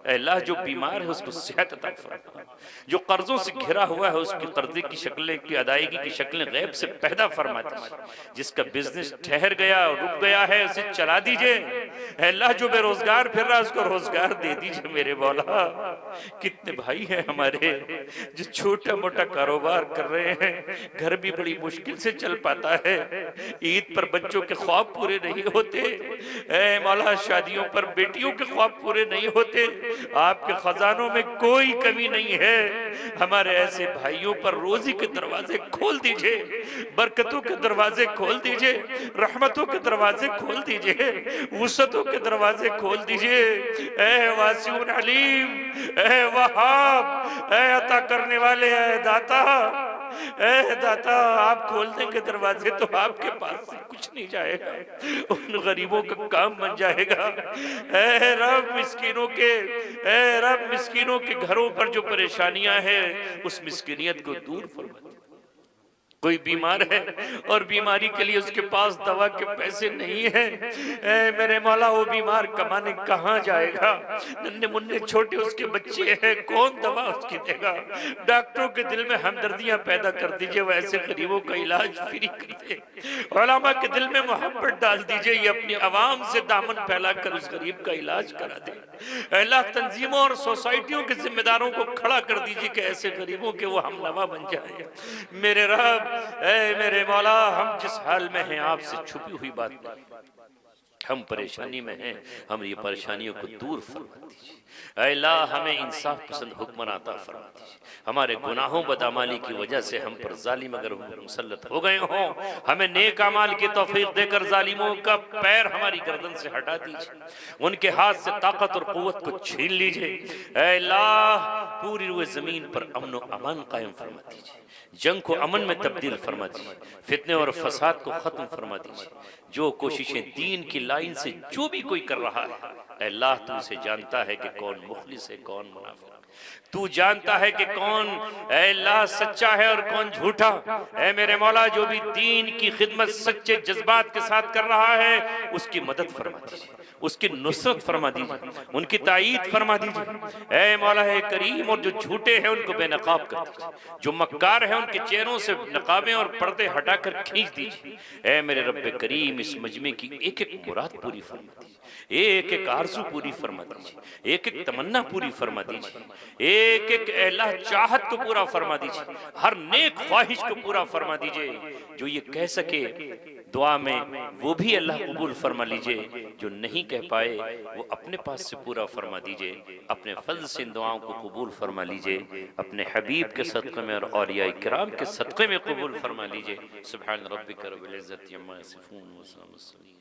B: अल्लाह जो बीमार है उसको सेहत अता फरमा, जो कर्जों से घिरा हुआ है उसकी कर्जे की शक्लें की अदायगी की शक्लें गैब से पैदा फरमा दीजिए, जिसका बिजनेस ठहर गया रुक गया है उसे चला दीजिए। अल्लाह जो बेरोजगार फिर रहा है उसको रोजगार दे दीजिए। मेरे मौला, कितने भाई हैं हमारे जो छोटा मोटा कारोबार कर रहे हैं, घर भी बड़ी मुश्किल से चल पाता है, ईद पर बच्चों के ख्वाब पूरे नहीं होते, ऐ मौला शादियों पर बेटियों के ख्वाब पूरे नहीं होते। आपके खजानों में कोई कमी नहीं है, हमारे ऐसे भाइयों पर रोजी के दरवाजे खोल दीजिए, बरकतों के दरवाजे खोल दीजिए, रहमतों के दरवाजे खोल दीजिए, वुसअतों के दरवाजे खोल दीजिए। ऐ वासिउन अलीम, ऐ वहाब, ऐ अता करने वाले, ऐ दाता, ऐ दाता, आप खोल देंगे दरवाजे तो आपके पास से कुछ नहीं जाएगा, उन गरीबों का काम बन जाएगा। ऐ रब मिस्कीनों के, ऐ रब मिस्कीनों के घरों पर जो परेशानियां हैं उस मिस्कीनियत को दूर फरमा। कोई बीमार है और बीमारी के लिए उसके पास दवा के पैसे नहीं है, ऐ मेरे मौला वो बीमार कमाने कहाँ जाएगा? नन्हे मुन्ने छोटे उसके बच्चे हैं, कौन दवा उसकी देगा? डॉक्टरों के दिल में हमदर्दियां पैदा कर दीजिए, वो ऐसे गरीबों का इलाज फ्री कर दे। उलमा के दिल में मोहब्बत डाल दीजिए, ये अपनी आवाम से दामन फैला कर उस गरीब का इलाज करा दे। अल्लाह तंजीमों और सोसाइटियों के जिम्मेदारों को खड़ा कर दीजिए कि ऐसे गरीबों के वो हमनवा बन जाए। मेरे रब, ऐ मेरे मौला, हम जिस हाल में हैं आपसे छुपी हुई बात नहीं, हम परेशानी में हैं, हम ये परेशानियों को दूर फरमा दीजिए। ऐ अल्लाह हमें इंसाफ पसंद हुक्मरान अता फरमा दीजिए। हमारे गुनाहों बदअमाली की वजह से हम पर जालिम अगर मुसल्लत हो गए हों, हमें नेक अमाल की तौफीक देकर जालिमों का पैर हमारी गर्दन से हटा दीजिए, उनके हाथ से ताकत और कुव्वत को छीन लीजिए। ऐ अल्लाह पूरी रुए जमीन पर अमन व अमान कायम फरमा दीजिए, जंग को अमन में तब्दील फरमा दीजिए, फितने और फसाद को खत्म फरमा दीजिए। जो कोशिशें दीन की लाइन से जो भी कोई कर रहा है, अल्लाह तू उसे जानता है कि कौन मुखलिस है कौन मुनाफिक, तू जानता है कि कौन अल्लाह सच्चा है और कौन झूठा। ऐ मेरे मौला जो भी दीन की खिदमत सच्चे जज्बात के साथ कर रहा है उसकी मदद फरमा दीजिए, उसकी नुसरत फरमा दीजिए, उनकी ताईद फरमा दीजिए। ऐ मौला है करीम और जो झूठे हैं उनको बेनकाब कर दीजिए, जो मक्कार है उनके चेहरों से नकाबें और पर्दे हटाकर खींच दीजिए। ऐ मेरे रब्बे करीम इस मजमे की एक एक मुराद पूरी फरमा दीजिए, एक एक आरज़ू पूरी फरमा दीजिए, एक एक तमन्ना पूरी फरमा दीजिए, एक एक अल्लाह चाहत को पूरा फरमा दीजिए, हर नेक ख्वाहिश को पूरा फरमा दीजिए। जो ये कह सके दुआ में वो भी अल्लाह कबूल फरमा लीजिए, जो नहीं कह पाए वो अपने पास से पूरा फरमा दीजिए। अपने फज़ल से इन दुआओं को कबूल फरमा लीजिए, अपने हबीब के सदक़े में और औलिया किराम के सदक़े में कबूल फरमा लीजिए। सुब्हान रब्बिक रब्बिल इज़्ज़ति अम्मा यसिफ़ून व सलामुन अलल मुरसलीन।